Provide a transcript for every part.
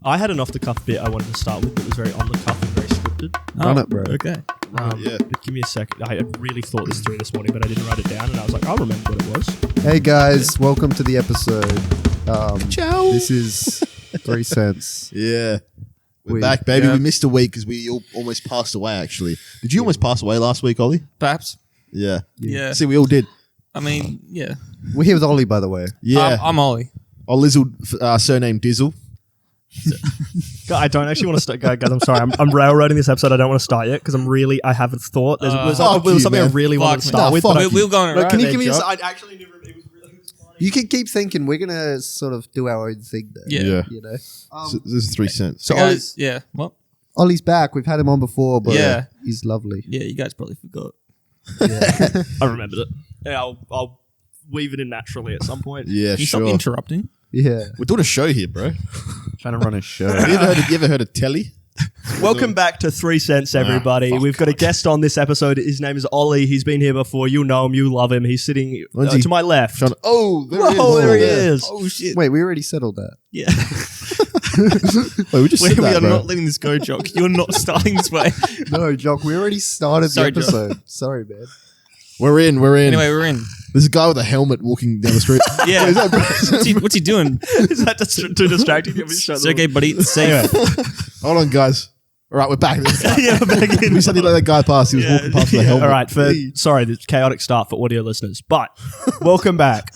I had an off-the-cuff bit I wanted to start with that was very on-the-cuff and very scripted. Run it, bro. Okay. Give me a second. I really thought this through this morning, but I didn't write it down, and I was like, I'll remember what it was. Hey guys, welcome to the episode. Ciao. This is 3 cents. Yeah. We're back, baby. We missed a week because we almost passed away, actually. Did you almost pass away last week, Ollie? Perhaps. Yeah. Yeah. See, we all did. I mean, yeah. We're here with Ollie, by the way. Yeah. I'm Ollie. Lizzle, surname Dizzle. I don't actually want to start, guys. I'm sorry. I'm railroading this episode. I don't want to start yet because I haven't thought. There was something I really wanted to start with. We'll go on it. Can you give me a I actually knew it was really funny. You can keep thinking. We're going to sort of do our own thing there. Yeah. You know? So this is 3 cents. So guys, yeah. What? Ollie's back. We've had him on before, but Yeah. he's lovely. Yeah, you guys probably forgot. Yeah. I remembered it. Yeah, I'll weave it in naturally at some point. Yeah, Can you sure. stop interrupting? Yeah. We're doing a show here, bro. Trying to run a show. you ever heard of telly? Welcome back to 3 cents, everybody. We've got a guest on this episode. His name is Ollie. He's been here before. You know him. You love him. He's sitting to my left. There There he is. Oh, shit. Wait, we already settled that. Yeah. Wait, we just said we that, are bro. not letting this go, Jock. You're not starting this way. No, Jock, we already started Sorry, the Jock. episode. Sorry, man. We're in. Anyway, we're in. There's a guy with a helmet walking down the street. Yeah. What is that, bro? What's he doing? Is that too distracting? It's okay, buddy. It's safe. Hold on, guys. All right, we're back. Yeah, back in. We suddenly let that guy pass. He was walking past with a helmet. All right. Sorry, the chaotic start for audio listeners, but welcome back.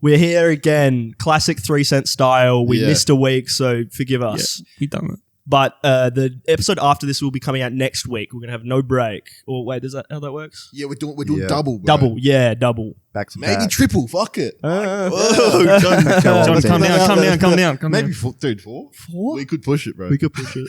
We're here again, classic 3 cent style. We missed a week, so forgive us. Yeah, we done it. But the episode after this will be coming out next week. We're gonna have no break. Or wait, is that how that works? Yeah, we're doing Yeah. double, bro. Double, double. Back to Maybe back. triple. Fuck it. Whoa, John, calm down. Maybe four. We could push it, bro. we could push it.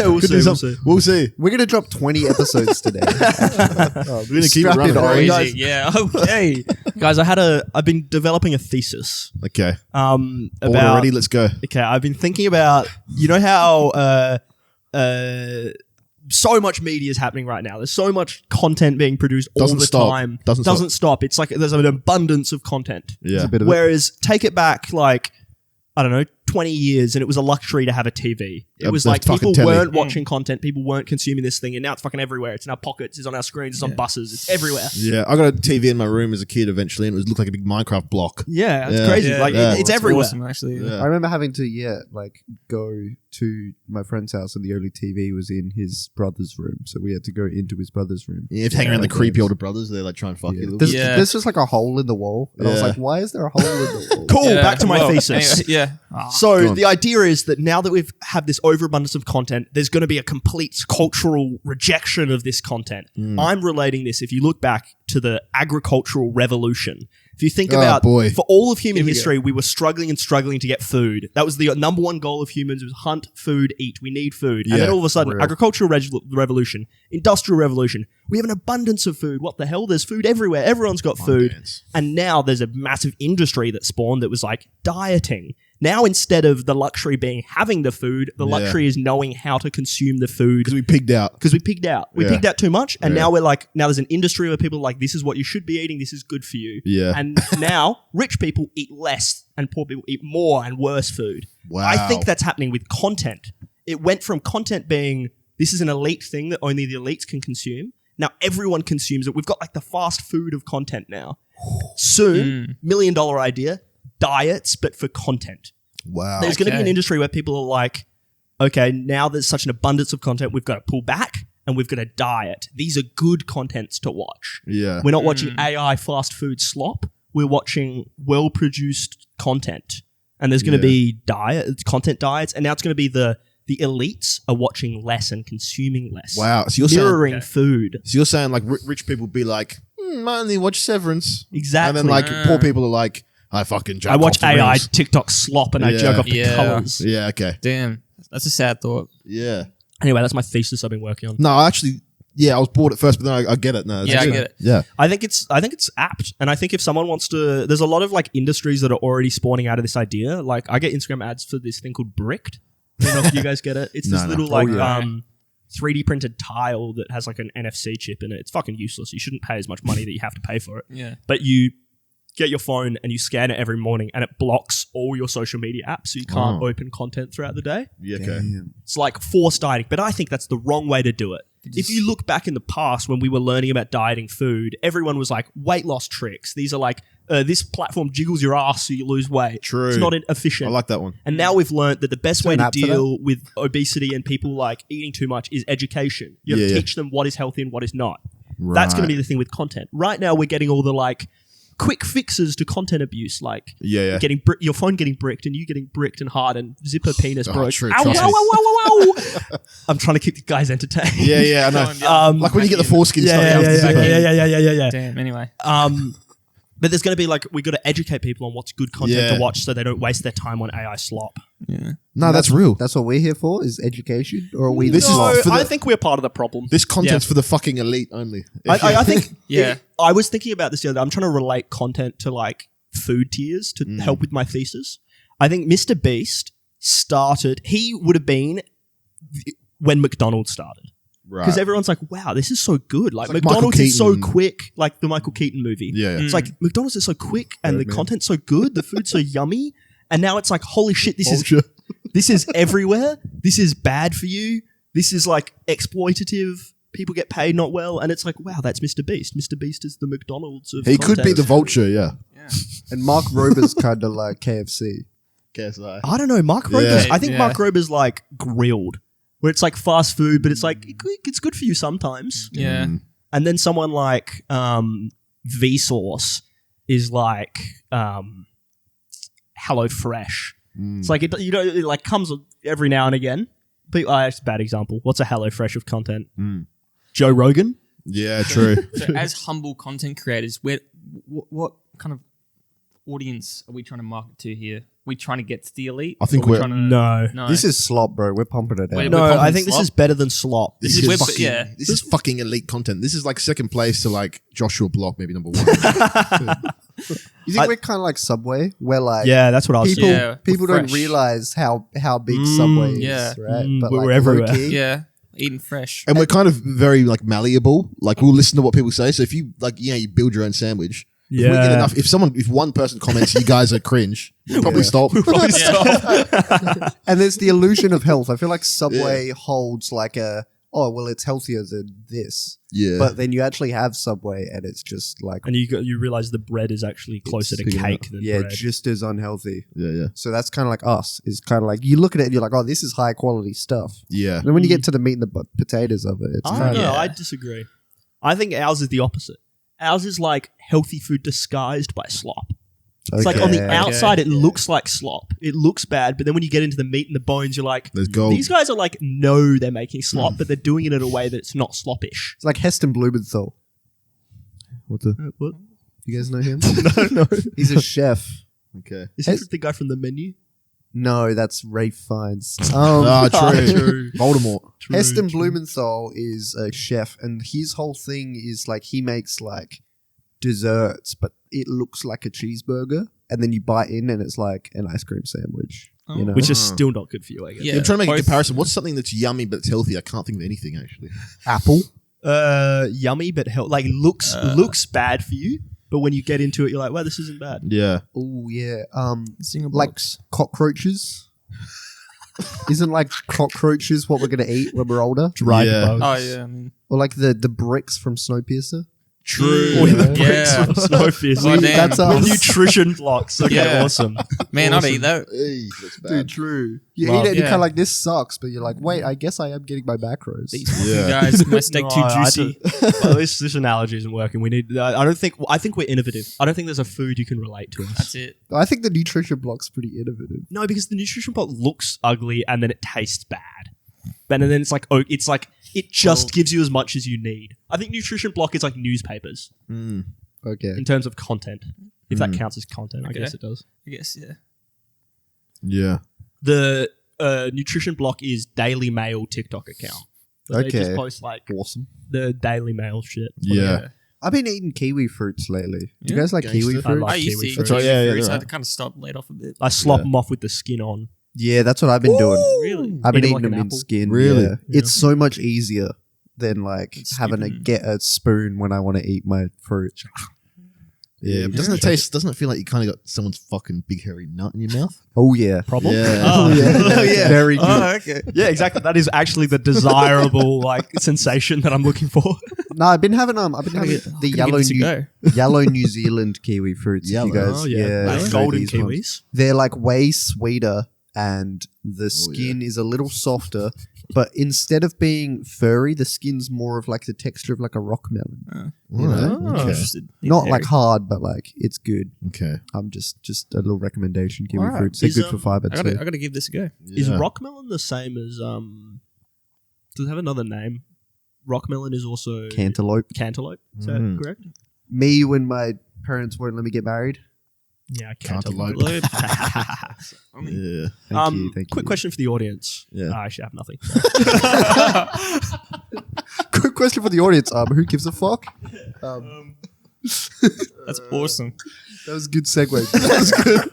We'll see. We'll see. We're going to drop 20 episodes today. We're gonna keep it Strap running. it on. Crazy. guys- Yeah. Okay. Guys, I've been developing a thesis. Okay. About Already, let's go. Okay, I've been thinking about, you know how so much media is happening right now. There's so much content being produced Doesn't all the stop. time. Doesn't stop. It's like there's an abundance of content. Yeah. bit of Whereas take it back like, I don't know, 20 years and it was a luxury to have a TV. It was the like fucking people telly. weren't watching content. People weren't consuming this thing and now it's fucking everywhere. It's in our pockets. It's on our screens. It's on buses. It's everywhere. Yeah, I got a TV in my room as a kid eventually, and it looked like a big Minecraft block. Yeah, it's Yeah. crazy. Yeah. Like Yeah. it's It's everywhere. awesome, actually. Yeah. I remember having to, go to my friend's house and the only TV was in his brother's room. So we had to go into his brother's room. You have to hang around the Yeah. creepy older brothers. They like try and fuck you. There's, Yeah. there's just like a hole in the wall. And I was Yeah. like, why is there a hole in the wall? Cool. Yeah. Back to my Well, thesis. anyway, yeah. Go So on. the idea is that now that we've had this overabundance of content, there's going to be a complete cultural rejection of this content. I'm relating this, if you look back, to the agricultural revolution. If you think about, boy. for all of human history, we were struggling to get food. That was the number one goal of humans, was hunt, food, eat. We need food. And then all of a sudden, agricultural revolution, industrial revolution, we have an abundance of food. What the hell? There's food everywhere. Everyone's got food. dance. And now there's a massive industry that spawned that was like dieting. Now, instead of the luxury being having the food, the luxury is knowing how to consume the food. Because we pigged out. Because we pigged out. We Yeah. pigged out too much. And Yeah. now now there's an industry where people are like, this is what you should be eating. This is good for you. Yeah. And now rich people eat less and poor people eat more and worse food. Wow. I think that's happening with content. It went from content being, this is an elite thing that only the elites can consume. Now everyone consumes it. We've got like the fast food of content now. Soon, $1 million idea, diets, but for content. Wow. There's going to be an Okay. industry where people are like, okay, now there's such an abundance of content, we've got to pull back and we've got to diet. These are good contents to watch. Yeah. We're not watching AI fast food slop. We're watching well-produced content. And there's going to be content diets. And now it's going to be the elites are watching less and consuming less. Wow. So you're Mirroring food. saying like rich people be like, I only watch Severance. Exactly. And then like poor people are like, I fucking jerk I watch off the AI reels. TikTok slop and I Yeah. jerk off the Yeah. colors. Yeah, okay. Damn. That's a sad thought. Yeah. Anyway, that's my thesis I've been working on. No, I actually, I was bored at first, but then I get it. No, Yeah, I get it. Yeah. I think it's apt, and I think if someone wants to, there's a lot of like industries that are already spawning out of this idea. Like I get Instagram ads for this thing called Bricked. I don't know if you guys get it. It's this No. little Oh, like yeah. 3D printed tile that has like an NFC chip in it. It's fucking useless. You shouldn't pay as much money that you have to pay for it. Yeah. But you get your phone and you scan it every morning and it blocks all your social media apps so you can't open content throughout the day. Yeah, okay. Damn. It's like forced dieting, but I think that's the wrong way to do it. If you look back in the past when we were learning about dieting food, everyone was like, weight loss tricks. These are like, this platform jiggles your ass so you lose weight. True. It's not efficient. I like that one. And now we've learned that the best way an to app for deal with obesity and people like eating too much is education. You have to Yeah. teach them what is healthy and what is not. That's going to be the thing with content. Right now, we're getting all the like quick fixes to content abuse, like Yeah. getting your phone getting bricked and you getting bricked and hard and zipper penis broke. true, Ow, trust ow, me. ow, ow, ow, ow. I'm trying to keep the guys entertained. Yeah, I know. Like when you get the foreskin stuff. Yeah. Damn. Anyway. But there's going to be like, we got to educate people on what's good content Yeah. to watch so they don't waste their time on AI slop. Yeah. No, that's real. That's what we're here for, is education? Or are we This the is for the- I think we're part of the problem. This content's for the fucking elite only. I think, Yeah. I was thinking about this the other day. I'm trying to relate content to like food tiers to help with my thesis. I think Mr. Beast started, he would have been when McDonald's started. Because everyone's like, wow, this is so good. Like like McDonald's Michael is so Keaton. quick, like the Michael Keaton movie. Yeah. It's like McDonald's is so quick and the Birdman. content's so good, the food's so yummy. And now it's like, holy shit, this Vulture. is everywhere. This is bad for you. This is like exploitative. People get paid not well. And it's like, wow, that's Mr. Beast. Mr. Beast is the McDonald's of He could be content. the vulture, yeah. And Mark Rober's kind of like KFC. KSI. I don't know. Mark Rober's, Yeah. I think Yeah. Mark Rober's like grilled, where it's like fast food, but it's like, it's good for you sometimes. Yeah. And then someone like Vsauce is like Hello Fresh. It's like it like comes every now and again. But it's a bad example. What's a Hello Fresh of content? Joe Rogan. Yeah, true. So as humble content creators, what kind of audience are we trying to market to here? Are we trying to get to the elite? I think Or are we we're- trying to, No. no. This is slop, bro. We're pumping it out. Wait, No, We're I pumping think this slop? is better than slop. This is is we're- fucking, yeah. this is fucking elite content. This is like second place to like Joshua Block, maybe number 1. You think we're kind of like Subway, where like Yeah, that's what I was people saying. Yeah, people we're don't fresh. realize how big Subway is, yeah. right? We're like, everywhere. low-key, Yeah. Eating fresh. And we're kind of very like malleable. Like we'll listen to what people say. So if you like, you build your own sandwich. If we get enough, if one person comments, you guys are cringe, we'll probably stop. Probably stop. And there's the illusion of health. I feel like Subway holds like it's healthier than this. Yeah. But then you actually have Subway and it's just like And you realize the bread is actually closer to It's- cake than bread. just as unhealthy. yeah. So that's kind of like us. Is kind of like you look at it and you're like, oh, this is high quality stuff. Yeah. And then when you get to the meat and the potatoes of it, it's I kind don't of know. I disagree. I think ours is the opposite. Ours is like healthy food disguised by slop. It's like on the outside, it looks like slop. It looks bad, but then when you get into the meat and the bones, you're like, There's gold. these guys are like, no, they're making slop, but they're doing it in a way that's not sloppish. It's like Heston Blumenthal. What the? What? You guys know him? No. He's a chef. Okay. Is he the guy from the menu? No, that's Ray Fiennes. True. True. Voldemort. Heston Blumenthal is a chef, and his whole thing is like he makes like desserts, but it looks like a cheeseburger, and then you bite in, and it's like an ice cream sandwich. You know? Which is still not good for you, I guess. Yeah. I'm trying to make a Both- comparison. What's something that's yummy but it's healthy? I can't think of anything actually. Apple. Yummy, but like looks bad for you. But when you get into it, you're like, well, this isn't bad. Yeah. Oh yeah. Single Like box. cockroaches. Isn't like cockroaches what we're gonna eat when we're older? Dried Yeah. bugs. Oh yeah. I mean, Or like the bricks from Snowpiercer? True. Or the Yeah. bricks from Snowfiercer. Oh, damn. That's With us. nutrition blocks. Okay, Yeah. awesome. man, I'd eat that. Hey, that's bad. Dude, true. You Love- eat it and you're yeah. kind of like, this sucks, but you're like, wait, I guess I am getting my macros. These Yeah. guys, my steak too No, I juicy. Well, this analogy isn't working. We need. I think we're innovative. I don't think there's a food you can relate to us. That's it. I think the nutrition block's pretty innovative. No, because the nutrition block looks ugly and then it tastes bad. And then it's like it just gives you as much as you need. I think nutrition block is like newspapers Okay. in terms of content. If that counts as content, I Okay. guess it does. I guess yeah. Yeah. The nutrition block is Daily Mail TikTok account. So They just Okay. post like Awesome. the Daily Mail shit. Yeah. I've been eating kiwi fruits lately. Do you Yeah. guys like kiwi Gangster. I fruits? like I used kiwi to eat fruit. That's right, yeah, fruits. yeah, I right. had to kind of stop laid off a bit. I slop Yeah. them off with the skin on. Yeah, that's what I've been doing. Really? I've been Eat 'em eating like them an in apple? skin. Really? Yeah. It's so much easier than like It's having to stupid. get a spoon when I want to eat my fruit. Yeah, but doesn't it taste? Doesn't it feel like you kind of got someone's fucking big hairy nut in your mouth? Oh yeah. Problem? Yeah. Oh, yeah. Very good. Oh, okay. Yeah, exactly. That is actually the desirable like sensation that I'm looking for. No, I've been having the yellow New Zealand kiwi fruits. Yellow. You guys, Oh, yeah. I've Those tried golden these kiwis. ones. They're like way sweeter, and the skin is a little softer. But instead of being furry, the skin's more of like the texture of like a rock melon. You know? Oh. Okay. Interested. Not like hard, but like it's good. Okay. I'm just a little recommendation. Kiwi Alright. fruits. They're Is, good for fiber I too. gotta give this a go. Is Yeah. rockmelon the same as does it have another name? Rockmelon is also Cantaloupe. cantaloupe. Is Mm. that correct? Me when my parents won't let me get married. Yeah, Cantaloupe. cantaloupe. Yeah. Thank you. Quick question for the audience. Yeah. I actually have nothing. Quick question for the audience. Who gives a fuck? That's awesome. That was a good segue. That was good.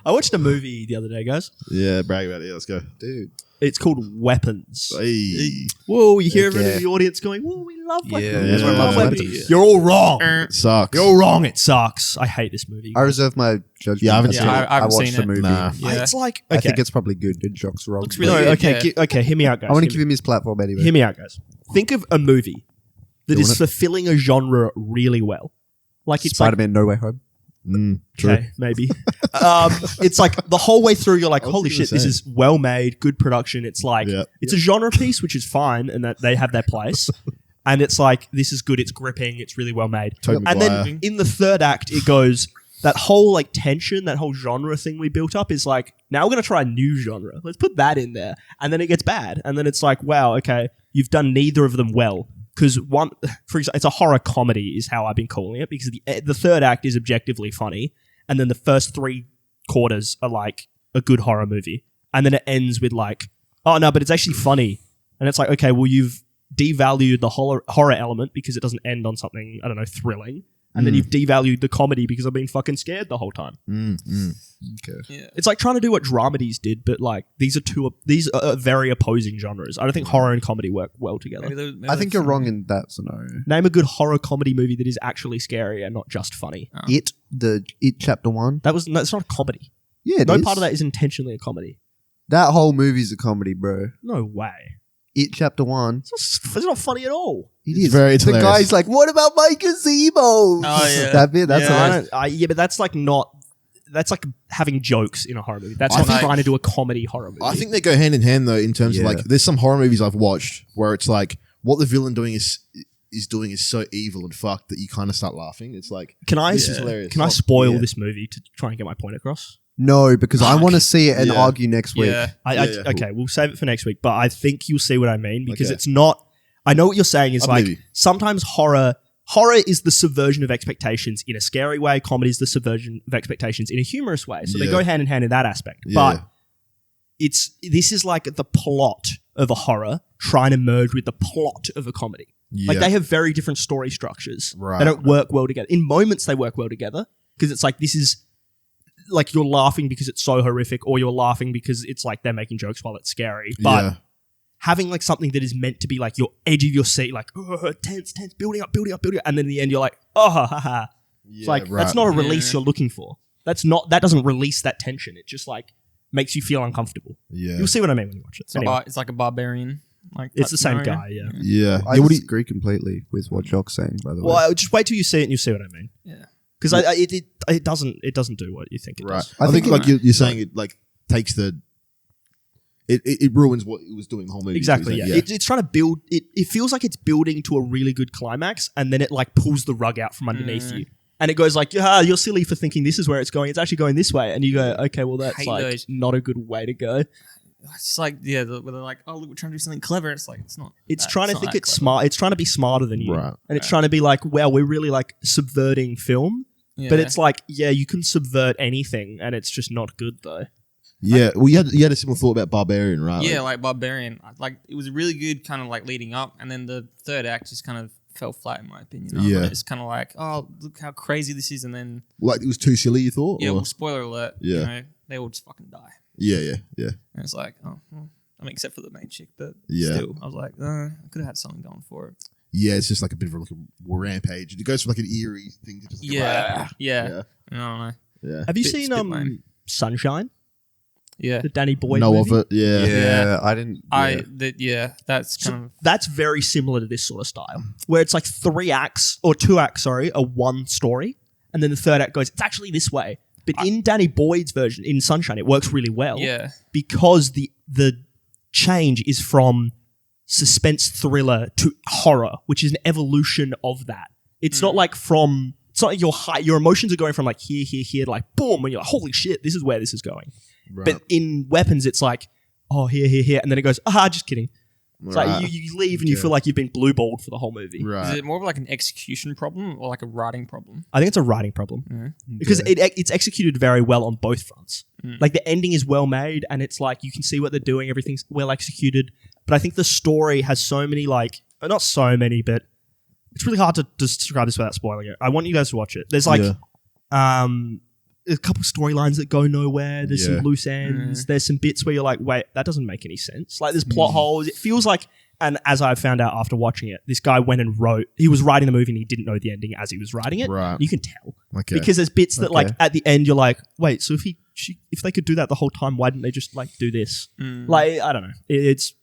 I watched a movie the other day, guys. Yeah. Brag about it. Yeah, let's go. Dude. It's called Weapons. Hey. Whoa, you hear Heck everyone yeah. in the audience going, whoa, we love Weapons. Yeah, everyone We love loves Weapons. Weapons. You're all wrong. It sucks. You're all wrong. It sucks. I hate this movie. I reserve my judgment. Yeah, I haven't until seen it. I haven't watched seen the it. movie. Nah. Yeah. It's like, I okay. think it's probably good. And Jock's wrong. Looks really No, good. okay, Yeah. okay, hear me out, guys. I want to Hear give him his platform anyway. Hear me out, guys. Think of a movie that Doing is it. fulfilling a genre really well. Like it's Spider-Man No Way Home. True. like, okay, maybe. It's like the whole way through, you're like, I was holy gonna shit, this say. is well made, good production. It's like, Yeah. it's a genre piece, which is fine, and that they have their place. And it's like, this is good, it's gripping, it's really well made. Tobey And Maguire. then in the third act, it goes, that whole like tension, that whole genre thing we built up is like, now we're going to try a new genre. Let's put that in there. And then it gets bad. And then it's like, wow, okay, you've done neither of them well. Because one, for example, it's a horror comedy is how I've been calling it, because the third act is objectively funny. And then the first 3 quarters are like a good horror movie. And then it ends with like, oh no, but it's actually funny. And it's like, okay, well, you've devalued the horror element because it doesn't end on something, I don't know, thrilling. And then you've devalued the comedy because I've been fucking scared the whole time. Okay. Yeah. It's like trying to do what dramedies did, but like these are very opposing genres. I don't think horror and comedy work well together. Maybe I think you're wrong in that scenario. Name a good horror comedy movie that is actually scary and not just funny. It Chapter 1. That's not a comedy. Yeah, No part of that is intentionally a comedy. That whole movie's a comedy, bro. No way. It Chapter 1. It's not funny at all. It It's is. very The hilarious. guy's like, what about my gazebo? Oh, yeah. That bit, that's Yeah. hilarious. Yeah, but that's like not. That's like having jokes in a horror movie. That's I not think- trying to do a comedy horror movie. I think they go hand in hand though in terms of Yeah. like there's some horror movies I've watched where it's like what the villain doing is so evil and fucked that you kind of start laughing. It's like Can I? this is hilarious. Can I spoil Yeah. this movie to try and get my point across? No, because I want to see it and Yeah. argue next week. Yeah. Yeah. Okay, we'll save it for next week. But I think you'll see what I mean because Okay. it's not. I know what you're saying is like Maybe. sometimes horror is the subversion of expectations in a scary way. Comedy is the subversion of expectations in a humorous way. So they Yeah. go hand in hand in that aspect. Yeah. But this is like the plot of a horror trying to merge with the plot of a comedy. Like Yeah. they have very different story structures. Right. They don't work well together. In moments they work well together because it's like this is like you're laughing because it's so horrific, or you're laughing because it's like they're making jokes while it's scary. But Yeah. having like something that is meant to be like your edge of your seat, like tense, building up, and then in the end you're like, oh ha ha ha. It's like that's not a release Yeah. you're looking for. That doesn't release that tension. It just like makes you feel uncomfortable. Yeah. You'll see what I mean when you watch it. Anyway, It's like a barbarian. Like it's the same scenario. guy, yeah. Yeah. I Yeah, what do you- disagree completely with what Jock's saying, by the way. Well, just wait till you see it and you'll see what I mean. Yeah. Because it doesn't do what you think it right. does. I think think like you're saying it like takes the it ruins what it was doing the whole movie. Exactly, yeah. yeah. It's trying to build it feels like it's building to a really good climax and then it like pulls the rug out from underneath you. And it goes like, yeah, you're silly for thinking this is where it's going. It's actually going this way. And you go, okay, well that's Hate like those. not a good way to go. It's like, yeah, where they're like, oh, look, we're trying to do something clever. It's like, it's not. It's that- trying to not think that it's clever. smart. It's trying to be smarter than you. Right. And it's trying to be like, well, we're really like subverting film. Yeah. But it's like, yeah, you can subvert anything and it's just not good though. Yeah. Well, you had a similar thought about Barbarian, right? Yeah, like Barbarian. Like, it was really good kind of like leading up, and then the third act just kind of fell flat in my opinion. Yeah. It's kind of like, oh, look how crazy this is, and then, Like it was too silly. You thought? yeah, Or- well, spoiler alert, Yeah. you know, they all just fucking die. Yeah. And it's like, oh, well, I mean, except for the main chick, but Yeah. still, I was like, I could have had something going for it. Yeah, it's just like a bit of like a rampage. It goes from like an eerie thing to just Yeah. Yeah. I don't know. Yeah. Have you Bit seen lame. Sunshine? Yeah. The Danny Boyd Know movie? of it. Yeah. Yeah, I didn't. That's So kind of that's very similar to this sort of style, where it's like 2 acts, are one story, and then the third act goes, it's actually this way. But in Danny Boyd's version, in Sunshine, it works really well. yeah. Because the change is from suspense thriller to horror, which is an evolution of that. It's not like it's not like your emotions are going from like here, to like boom, and you're like, holy shit, this is where this is going. Right. But in Weapons, it's like, oh, here, and then it goes, just kidding. It's like you leave and you feel like you've been blue-balled for the whole movie. Is Right. it more of like an execution problem or like a writing problem? I think it's a writing problem Mm. because it's executed very well on both fronts. Like the ending is well made and it's like you can see what they're doing, everything's well executed. But I think the story has so many not so many, but it's really hard to describe this without spoiling it. I want you guys to watch it. There's like a couple storylines that go nowhere. There's some loose ends. There's some bits where you're like, wait, that doesn't make any sense. Like there's plot holes. It feels like, and as I found out after watching it, this guy went and he was writing the movie and he didn't know the ending as he was writing it. Right. You can tell. Okay. Because there's bits that like at the end you're like, wait, so if they could do that the whole time, why didn't they just like do this? Like, I don't know. It's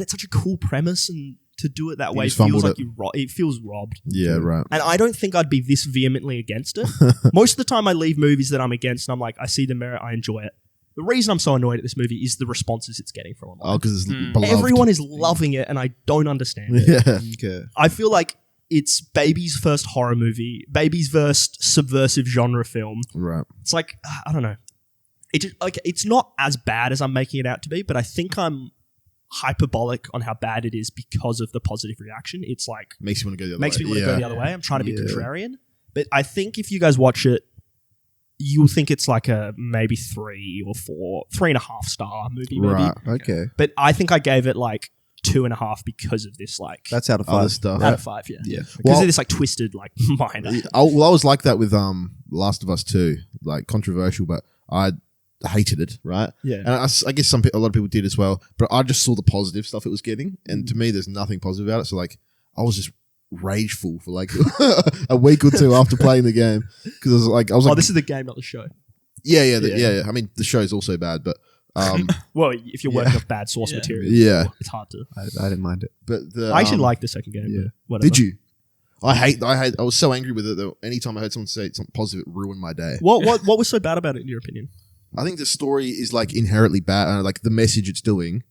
such a cool premise, and to do it that way just feels fumbled like it feels robbed. Yeah, right. And I don't think I'd be this vehemently against it. Most of the time I leave movies that I'm against and I'm like, I see the merit, I enjoy it. The reason I'm so annoyed at this movie is the responses it's getting from online. Oh, because it's beloved. Everyone is loving it and I don't understand it. Yeah. Okay. I feel like it's Baby's first horror movie, Baby's first subversive genre film. Right. It's like, I don't know. It's not as bad as I'm making it out to be, but I think I'm hyperbolic on how bad it is because of the positive reaction. It's like Makes you want to go the other makes way. me want to go the other way. I'm trying to be contrarian, but I think if you guys watch it, you'll think it's like a maybe 3.5 star movie, maybe. Right. Okay. But I think I gave it like 2.5 because of this, like That's out of Other 5. stuff. out of 5, yeah. Yeah. Because Well- of this like twisted like minor. I was like that with Last of Us 2, like controversial, but I hated it, right? Yeah. And I guess a lot of people did as well, but I just saw the positive stuff it was getting, and to me, there's nothing positive about it. So like, I was just rageful for like a week or two after playing the game because I was like, This is the game, not the show. yeah. I mean, the show's also bad, but Well, if you're working off bad source material, Yeah. it's hard to. I didn't mind it. but I actually liked the second game. yeah. But whatever. Did you? I was so angry with it that anytime I heard someone say something positive, it ruined my day. What was so bad about it in your opinion? I think the story is like inherently bad, and like the message it's doing.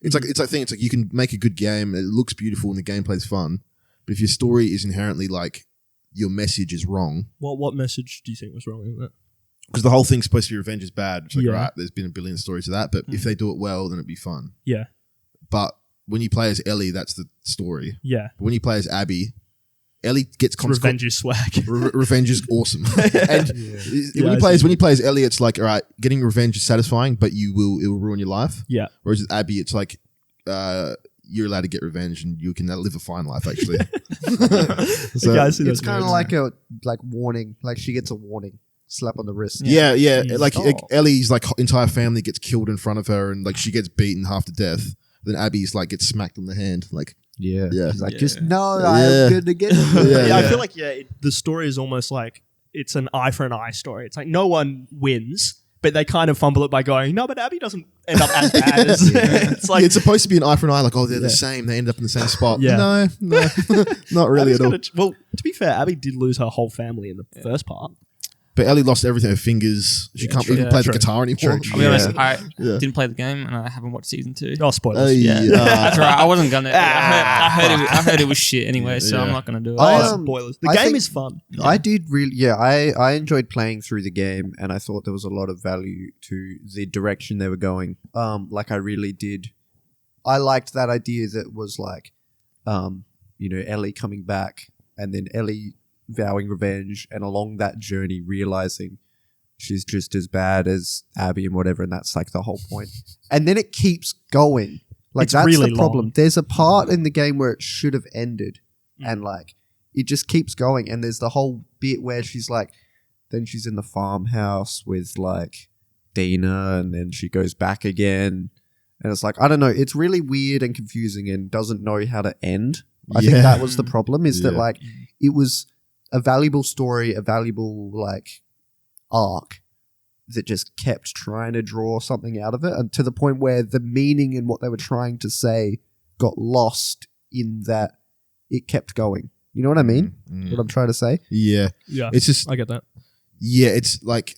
It's like you can make a good game, it looks beautiful, and the gameplay's fun, but if your story is inherently like your message is wrong, What message do you think was wrong with that? because the whole thing's supposed to be revenge is bad. It's like, Yeah. right, there's been a billion stories of that, but if they do it well, then it'd be fun. Yeah, But when you play as Ellie, that's the story. yeah. But when you play as Abby, Ellie gets Revenge is swag. Revenge is awesome. And Yeah, when I you play as Ellie, it's like, all right, getting revenge is satisfying, but it will ruin your life. Yeah. Whereas with Abby, it's like you're allowed to get revenge and you can live a fine life, actually. So, Yeah, I see those It's kind of movies. like a warning. Like she gets a warning. Slap on the wrist. yeah. Like Oh. Ellie's like entire family gets killed in front of her and like she gets beaten half to death. Then Abby's like gets smacked on the hand. Like, Yeah. Yeah. She's like, Yeah. just no, Yeah. I'm good to get Yeah, I yeah. feel like the story is almost like it's an eye for an eye story. It's like no one wins, but they kind of fumble it by going, no, but Abby doesn't end up as bad as it's like it's supposed to be an eye for an eye, like, oh, they're the same. They end up in the same spot. Yeah. No, not really Abby's at all. well, to be fair, Abby did lose her whole family in the first part. But Ellie lost everything, her fingers. She can't even play the guitar anymore. I'll be honest, Yeah. I Yeah. didn't play the game and I haven't watched season 2. Oh, spoilers. Yeah, that's right. I wasn't gonna. I heard it was shit anyway, so I'm Yeah. not gonna do it. Spoilers. The I game think- is fun. I did really, I enjoyed playing through the game, and I thought there was a lot of value to the direction they were going. Like I really did. I liked that idea that was like, Ellie coming back, and then Ellie vowing revenge, and along that journey realizing she's just as bad as Abby and whatever, and that's like the whole point. And then it keeps going. Like It's that's really the problem. long. There's a part in the game where it should have ended, and like it just keeps going. And there's the whole bit where she's like, then she's in the farmhouse with like Dina, and then she goes back again, And it's like, I don't know, it's really weird and confusing and doesn't know how to end. I think that was the problem, is that like it was a valuable story, a valuable like arc that just kept trying to draw something out of it, and to the point where the meaning in what they were trying to say got lost in that it kept going. You know what I mean? What I'm trying to say? Yeah. Yeah. It's just, I get that. yeah, it's like,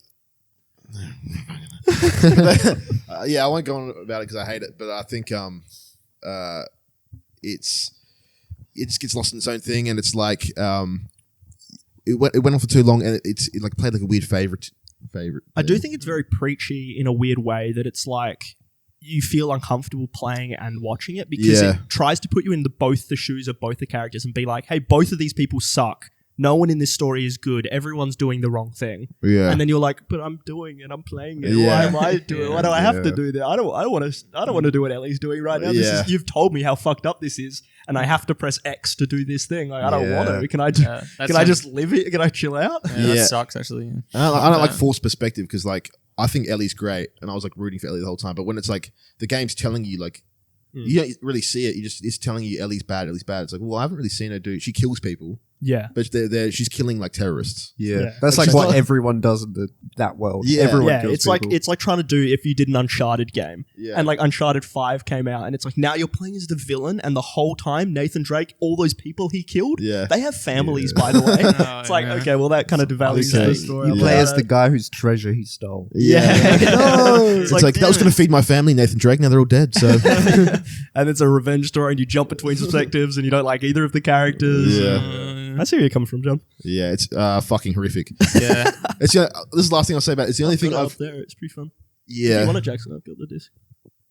yeah, I won't go on about it because I hate it, but I think it just gets lost in its own thing, and it's like it went on for too long, and it like played like a weird favorite. I do think it's very preachy in a weird way, that it's like you feel uncomfortable playing and watching it, because it tries to put you in both the shoes of both the characters and be like, hey, both of these people suck. No one in this story is good. Everyone's doing the wrong thing. Yeah. And then you're like, but I'm doing it. I'm playing it. Yeah. Why am I doing it? Why do I have to do that? I don't want to do what Ellie's doing right now. Yeah. You've told me how fucked up this is, and I have to press X to do this thing. Like, I don't want to. Can I just live it? Can I chill out? Yeah, that sucks actually. I don't like forced perspective, because like I think Ellie's great, and I was like rooting for Ellie the whole time. But when it's like the game's telling you like you don't really see it, it's telling you Ellie's bad. It's like, well, I haven't really seen her do. She kills people. Yeah. But she's killing like terrorists. Yeah. That's like what everyone does in that world. Yeah. Everyone kills people. It's like trying to do if you did an Uncharted game. Yeah. And like Uncharted 5 came out, and it's like now you're playing as the villain, and the whole time Nathan Drake, all those people he killed, they have families, by the way. It's like, okay, well that kind of devalues the story. You play as the guy whose treasure he stole. Yeah. No. It's like that was going to feed my family, Nathan Drake. Now they're all dead. So and it's a revenge story, and you jump between perspectives, and you don't like either of the characters. Yeah. I see where you're coming from, John. Yeah, it's fucking horrific. Yeah. This is the last thing I'll say about it. It's the only thing I've there. It's pretty fun. Yeah. If you want it, Jackson, I've got the disc.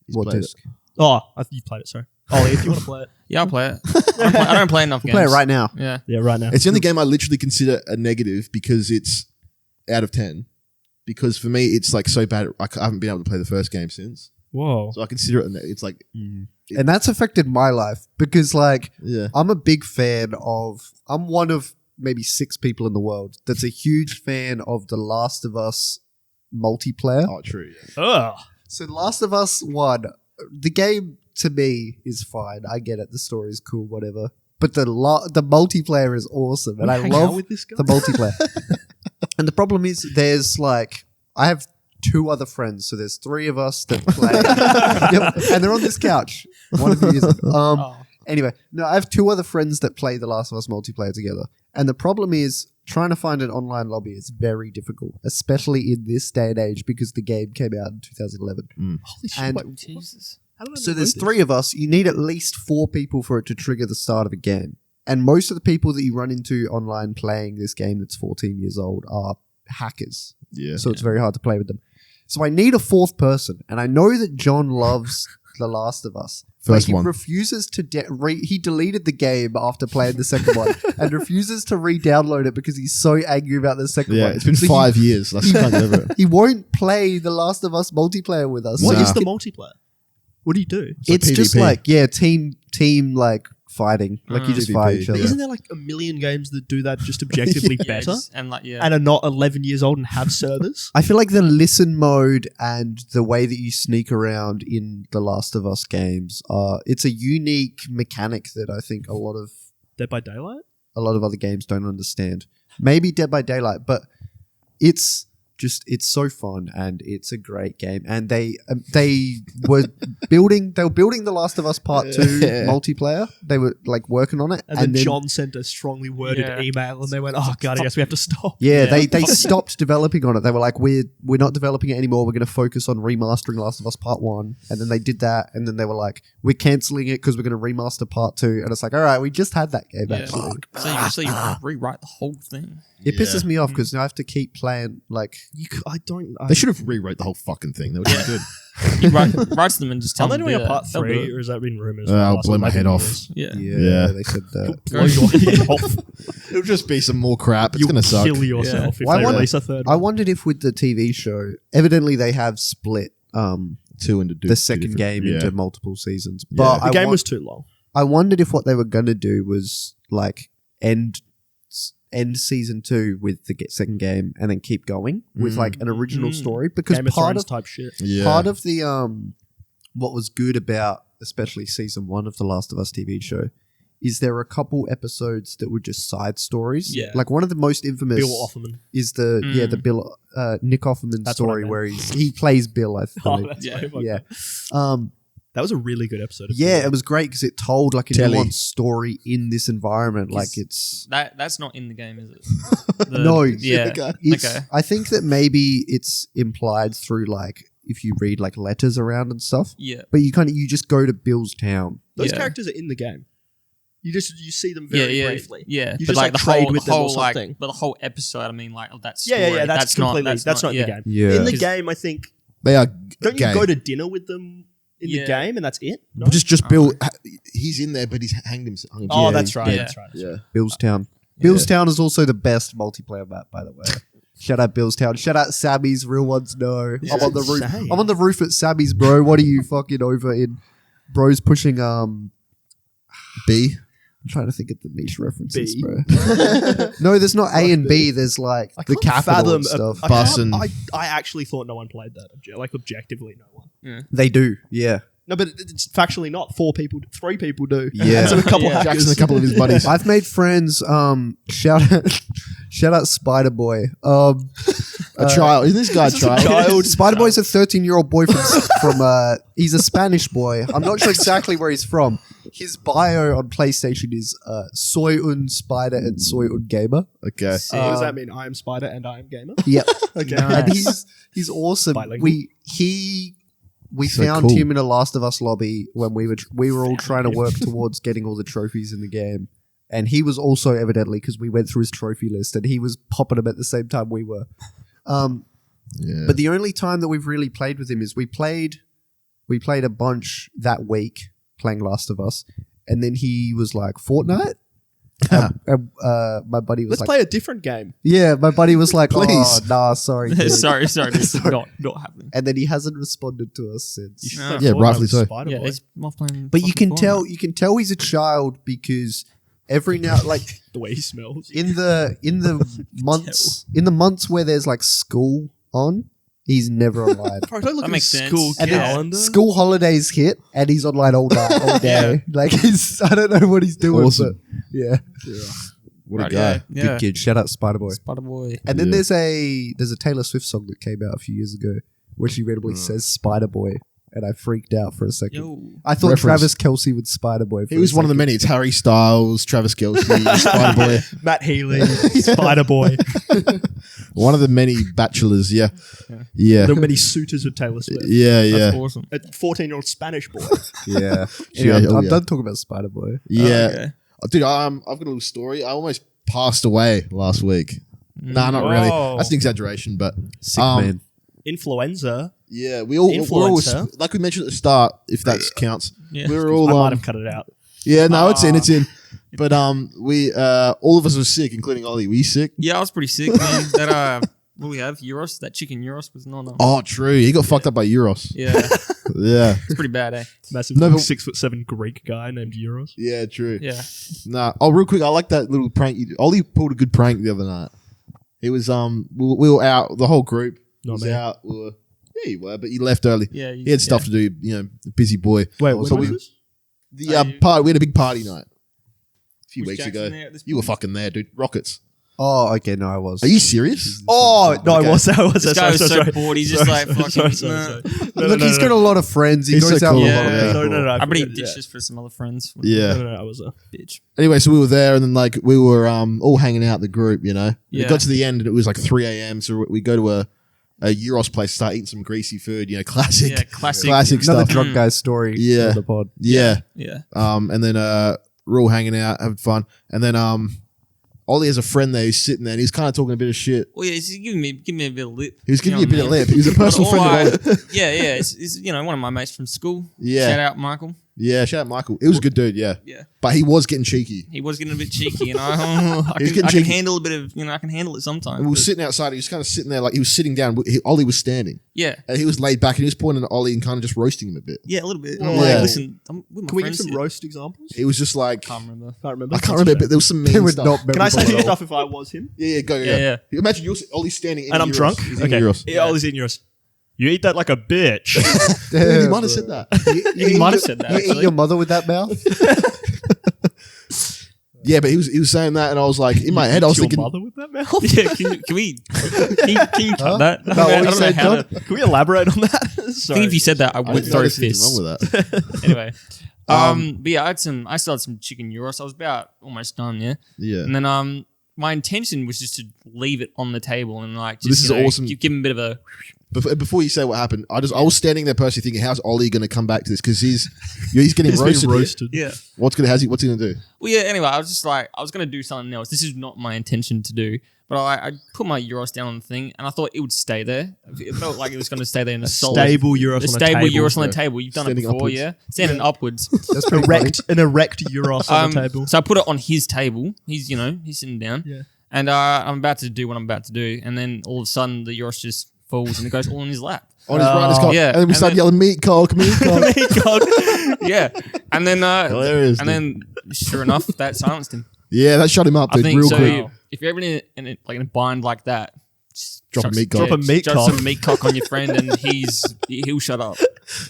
What disc? Oh, you played it. Sorry, Ollie, if you want to play it. Yeah, I'll play it. I don't play enough games. Play it right now. Yeah. Yeah, right now. It's the only game I literally consider a negative because it's out of 10. Because for me, it's like so bad. I haven't been able to play the first game since. Whoa. So I consider it. It's like, and that's affected my life because, like, I'm a big fan of. I'm one of maybe 6 people in the world that's a huge fan of The Last of Us multiplayer. Oh, true. Yeah. Ugh. So, The Last of Us 1, the game to me is fine. I get it. The story is cool, whatever. But the multiplayer is awesome, and I love with this guy? the multiplayer. And the problem is, there's like, I have 2 other friends, so there's 3 of us that play, Yep, and they're on this couch. One of you isn't. Anyway, no, I have 2 other friends that play The Last of Us multiplayer together, and the problem is trying to find an online lobby is very difficult, especially in this day and age because the game came out in 2011. Holy shit! And wait, Jesus. so there's 3 of us. You need at least 4 people for it to trigger the start of a game. And most of the people that you run into online playing this game that's 14 years old are hackers. Yeah. So it's very hard to play with them. So I need a 4th person. And I know that John loves The Last of Us. First but he one. refuses to... he deleted the game after playing the second one and refuses to re-download it because he's so angry about the second one. Yeah, it's been So 5 years. That's kind of over it. He won't play The Last of Us multiplayer with us. What Nah. is the multiplayer? What do you do? It's like just PvP. like, team like fighting. Like you just PvP. fight each But other. isn't there like a million games that do that just objectively better And like, and are not 11 years old and have servers? I feel like the listen mode and the way that you sneak around in the Last of Us games it's a unique mechanic that I think a lot of Dead by Daylight? other games don't understand. Maybe Dead by Daylight, but it's so fun and it's a great game. And they were building The Last of Us Part 2 multiplayer. They were like working on it, And then then John sent a strongly worded email and they went, oh God, I guess we have to stop. Yeah, they stopped developing on it. They were like, we're not developing it anymore. We're going to focus on remastering Last of Us Part 1. And then they did that. And then they were like, we're cancelling it because we're going to remaster Part 2. And it's like, all right, we just had that game actually. So you actually rewrite the whole thing. It pisses me off because now I have to keep playing like... They should have rewrote the whole fucking thing. That would have been good. You write to them and just tell Are they them doing to a do part that. They'll do 3 it. or has that been rumours? I'll blow my head off. Yeah. Yeah, they said that. Blow your head off. It'll just be some more crap. It's You'll going to suck. kill yourself if Well, they release a third I one. wondered if with the TV show, evidently they have split 2 into the second game yeah. into multiple seasons. But The game was too long. I wondered if what they were going to do was like end season 2 with the second game and then keep going with like an original story because Game of part Thrones of type shit. Yeah. part of the what was good about especially season 1 of The Last of Us TV show is there were a couple episodes that were just side stories. Yeah. Like one of the most infamous Bill Offerman. is the Bill Nick Offerman That's story what I where he plays Bill, I Oh, think. that's Yeah. right. Yeah. That was a really good episode. Yeah, it was great because it told like a Telly. nuanced story in this environment. Like it's That's not in the game, is it? no, Yeah. it's, Okay. I think that maybe it's implied through like if you read like letters around and stuff. Yeah. But you just go to Bill's town. Those Yeah. characters are in the game. You see them very yeah, briefly. Yeah, You but just, like like, the trade whole, with the them or whole like, something. but the whole episode. I mean, like of that story. Yeah. That's completely. That's not in the game. Yeah. In the Because- game, I think. They are Don't you gay. go to dinner with them in the Yeah. game, and that's it? No? Just Bill. He's in there, but he's hanged himself. Oh, Yeah, that's right. yeah. That's right. Yeah. Bill's Town. Bill's Town is also the best multiplayer map, by the way. Shout out Bill's Town. Shout out Sammy's. Real ones know. This I'm is on the roof. insane. I'm on the roof at Sammy's, bro. What are you fucking over in? Bro's pushing B. I'm trying to think of the niche references, B. bro. No, there's not A and B. There's like I the can't capital fathom and stuff. I Bus can't- and- I actually thought no one played that. Like objectively, no one. They do, yeah. No, but it's factually not. 3 people do. Yeah. And so a couple Yeah. hackers. Jackson, a couple of his buddies. I've made friends. Shout out Spiderboy. A child. Isn't this guy a child? Spiderboy's a 13-year-old boy from he's a Spanish boy. I'm not sure exactly where he's from. His bio on PlayStation is soy un spider and soy un gamer. Okay. What does that mean? I am Spider and I am Gamer? Yep. Okay. And he's awesome. Bilingual. We So found cool. him in a Last of Us lobby when we were all trying to work towards getting all the trophies in the game. And he was also evidently, because we went through his trophy list, and he was popping them at the same time we were. Yeah. But the only time that we've really played with him is we played a bunch that week playing Last of Us, and then he was like Fortnite. My buddy was Let's like, play a different game. yeah, my buddy was like, oh, Please. nah, sorry. dude." sorry, this is not happening. And then he hasn't responded to us since. You should Yeah. play Yeah, Fortnite rightfully with so. Spider-Boy. Yeah, he's off playing. But you fucking can Fortnite. tell he's a child because every now like the way he smells. in the months where there's like school on, he's never online. Bro, don't look That at makes his sense. school And then calendar. school holidays hit and he's online all day. Yeah. Like I don't know what he's doing. Awesome. But yeah. What a Right, guy. Yeah. Good kid. Shout out Spiderboy. Spiderboy. And then Yeah. there's a Taylor Swift song that came out a few years ago where she randomly says Spiderboy, and I freaked out for a second. Yo. I thought Reference. Travis Kelce would Spiderboy. He was one of the many. It's Harry Styles, Travis Kelce, Spiderboy. Matt Healy, Spider-Boy. One of the many bachelors. Yeah. Yeah. There were many suitors of Taylor Swift. Yeah. Yeah. That's awesome. A 14-year-old Spanish boy. Yeah. Yeah, Anyway, I'm yeah. done talking about Spiderboy. Yeah. Okay. Dude, I've got a little story. I almost passed away last week. Nah, not really. Whoa. That's an exaggeration, but Sick man. Influenza. yeah, we're all Influencer. like we mentioned at the start, if that counts. Yeah. We were all I might have cut it out. yeah, no, it's in. But we all of us were sick, including Ollie. Were you sick? Yeah, I was pretty sick, man. That what do we have? Euros? That chicken Euros was not. Oh, true. He got fucked up by Euros. Yeah, Yeah. it's pretty bad, eh? Massive No, but- 6'7" Greek guy named Euros. Yeah, true. Yeah. Nah. Oh, real quick, I like that little prank. Ollie pulled a good prank the other night. It was we were out. The whole group Not was me. out. Yeah, you were, but you left early. Yeah. He had stuff to do. You know, busy boy. Wait, So what was we- this? The Are you- party. We had a big party night a few Was weeks Jackson ago. there at this You were point? fucking there, dude. Rockets. Oh, okay. No, I was. Are you serious? Oh, no, Okay. I was. This guy was so sorry. bored. He's just like fucking. Sorry. Look, he's got a lot of friends. He He's goes so out cool. with a lot of Yeah. people. No, I bet he forget, ditches for some other friends. Yeah. No, I was Bitch. Anyway, so we were there, and then like we were all hanging out the group. You know, Yeah. it got to the end, and it was like 3 a.m. So we go to a Euros place, start eating some greasy food. You know, classic. Yeah, classic. Classic Another stuff. drunk guy's story. Yeah. On the pod. Yeah. Yeah. And then we're all hanging out, having fun, and then Ollie has a friend there who's sitting there, and he's kind of talking a bit of shit. Well, yeah, he's giving me a bit of lip. He was giving You you a know bit of what I lip. He was a personal But all friend of Ollie. Yeah. It's one of my mates from school. Yeah. Shout out Michael. Yeah, shout out Michael. It was a good dude, yeah. Yeah. But he was getting cheeky. He was getting a bit cheeky, and I He's can getting cheeky. handle a bit of, I can handle it sometimes. And we were but- sitting outside. He was kind of sitting there, like he was sitting down. Ollie was standing. Yeah. And he was laid back, and he was pointing at Ollie and kind of just roasting him a bit. Yeah, a little bit. Whoa. I'm like, Yeah. listen, I'm with my Can we give friends some here. roast examples? It was just like Can't remember. Can't remember. I can't remember, but there was some They mean were stuff. not Can I say memorable some at all. stuff if I was him? Yeah, go. Yeah. Imagine Ollie's standing in And I'm Euros. drunk? He's in Okay. Euros. Yeah, Ollie's in yours. You eat that like a bitch. Dude, he might have said that. He might have said that. You eat Actually. your mother with that mouth? Yeah, but he was saying that, and I was like, in my head, I was Your thinking, mother with that mouth? Yeah, can you cut that? Is that what I you don't know said, how John? to. Can we elaborate on that? I Sorry. think if you said that, I I would didn't throw notice anything fists. wrong with that. Anyway, but yeah, I still had some chicken gyros. I was about almost done, yeah. Yeah. And then my intention was just to leave it on the table and like just This is awesome. give him a bit of a Before you say what happened, I was standing there personally thinking, how's Ollie going to come back to this? Because he's getting He's roasted. been here. roasted. yeah. What's he going to do? Well, yeah. Anyway, I was just like I was gonna do something else. This is not my intention to do, but I put my gyros down on the thing and I thought it would stay there. It felt like it was going to stay there in a solid. Stable gyros A on a stable table. gyros on the table. You've done Standing it before, upwards. yeah? Standing upwards. That's pretty funny. An erect gyros on the table. So I put it on his table. He's sitting down. Yeah. And I'm about to do what I'm about to do. And then all of a sudden the gyros just falls and it goes all in his lap. On his right, his cock. yeah. And then we And started then- yelling, meat cock, meat cock. Yeah. And then Hilarious, and then sure enough, that silenced him. Yeah, that shut him up, I dude, think real so. quick. If you're ever in a bind like that, just Drop a meat cock. Drop a meat drop cock. some meat cock on your friend, and he'll shut up.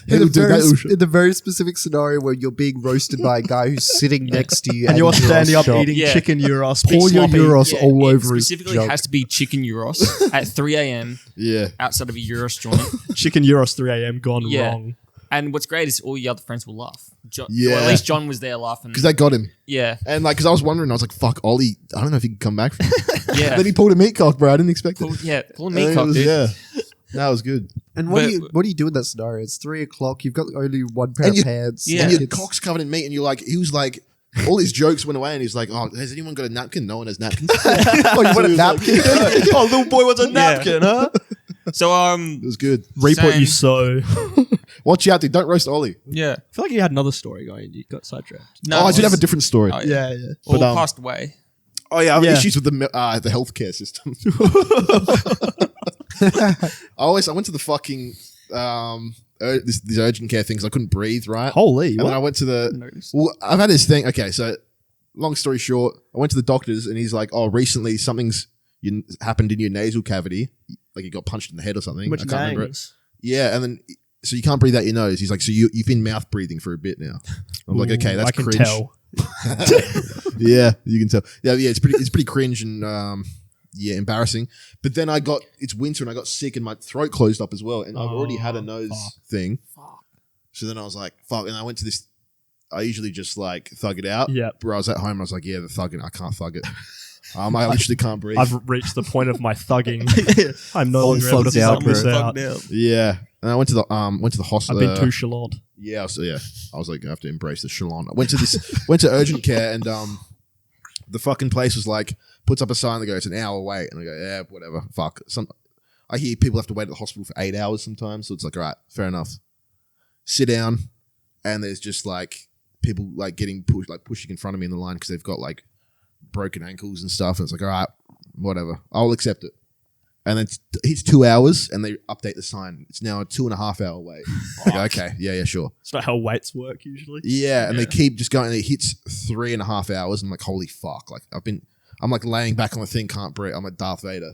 In He'll the, do very, that. in the very specific scenario where you're being roasted by a guy who's sitting next to you And you're standing up shop. eating Yeah. chicken gyros. big Pour your sloppy. gyros all it over his specifically junk. has to be chicken gyros at 3 a.m. Yeah. outside of a gyros joint. Chicken gyros 3 a.m. gone Yeah. wrong. And what's great is all your other friends will laugh. Yeah. Or at least John was there laughing. Because that got him. Yeah. And like, because I was wondering, I was like, fuck, Ollie, I don't know if he can come back from it. Yeah. Then he pulled a meat cock, bro. I didn't expect it. Pull a And meat it cock, was- dude. Yeah. That was good. And what But- do you do in that scenario? It's 3 o'clock. You've got only one pair And of you- pants. Yeah. And your It's- cock's covered in meat, and you're like, he was like, all his jokes went away, and he's like, oh, has anyone got a napkin? No one has napkins. Oh, you want a napkin? Oh, little boy wants a napkin, huh? So, It was good. Reap what you Saying- sow. Watch out, dude. Don't roast Ollie. yeah. I feel like you had another story going. You got sidetracked. No, Oh, I it's did have a just- different story. Oh, Yeah, yeah. All But, passed away. Oh yeah, I have Yeah. issues with the healthcare system. I went to the fucking these urgent care things. I couldn't breathe, right? Holy, And then I what? went to the. Notice. Well, I've had this thing. Okay, so long story short, I went to the doctors, and he's like, "Oh, recently something's happened in your nasal cavity, like you got punched in the head or something." Which I can't remember it. names? Yeah, and then so you can't breathe out your nose. He's like, "So you've been mouth breathing for a bit now." I'm like, "Okay, that's I can cringe." tell. Yeah, you can tell. Yeah, it's pretty cringe and embarrassing. But then it's winter and I got sick and my throat closed up as well, and I've already had a nose thing. So then I was like, fuck, and I went to this. I usually just like thug it out. Yeah. Where I was at home, I was like, yeah, the thugging, I can't thug it. I literally can't breathe. I've reached the point of my thugging. I'm no All longer able to thugged out, thug this bro. out. Yeah, and I went to the hospital. I've been too chalant. Yeah, I was like, I have to embrace the shalon. I went to urgent care, and the fucking place was like, puts up a sign that goes, it's an hour wait, and I go, yeah, whatever, fuck. I hear people have to wait at the hospital for 8 hours sometimes, so it's like, all right, fair enough. Sit down, and there's just like people like getting pushed, like pushing in front of me in the line because they've got like broken ankles and stuff, and it's like, all right, whatever, I'll accept it. And then it's 2 hours, and they update the sign. It's now a 2.5 hour wait. I go, okay, yeah, sure. It's not how weights work usually. Yeah, and they keep just going. And it hits 3.5 hours. I'm like, holy fuck! Like I'm like laying back on the thing, can't breathe. I'm like Darth Vader,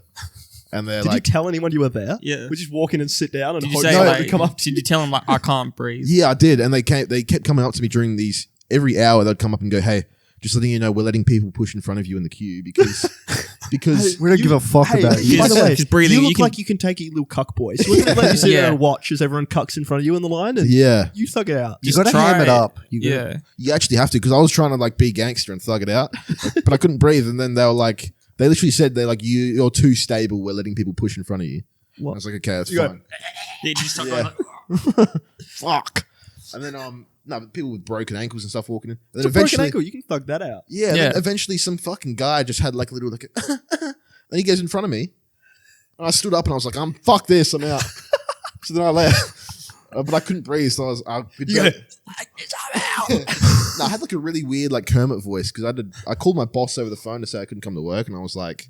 and they're Did like, you tell anyone you were there? Yeah. We just walk in and sit down and Did you hope say someone like, would come up. did you tell him like I can't breathe? yeah, I did, and they kept coming up to me during these every hour. They'd come up and go, hey, just letting you know, we're letting people push in front of you in the queue because We don't give a fuck about you. By the way, Just breathing, you you look can- like you can take it, you little cuck boy. So we're going to let you sit Yeah. there and watch as everyone cucks in front of you in the line and yeah, you thug it out. You Just got to try ham it it. up. You gotta- Yeah. you actually have to because I was trying to like be gangster and thug it out, but I couldn't breathe. And then they were like, they literally said they're like, you're too stable. We're letting people push in front of you. What? I was like, okay, that's You go, fine. Yeah, you just Yeah. like, Fuck. And then no, but people with broken ankles and stuff walking in. And then it's a broken eventually, ankle. You can thug that out. yeah, and Yeah. then eventually some fucking guy just had like a little like, and he goes in front of me, and I stood up and I was like, fuck this, I'm out. So then I left, but I couldn't breathe, so I no, I had like a really weird like Kermit voice because I called my boss over the phone to say I couldn't come to work, and I was like,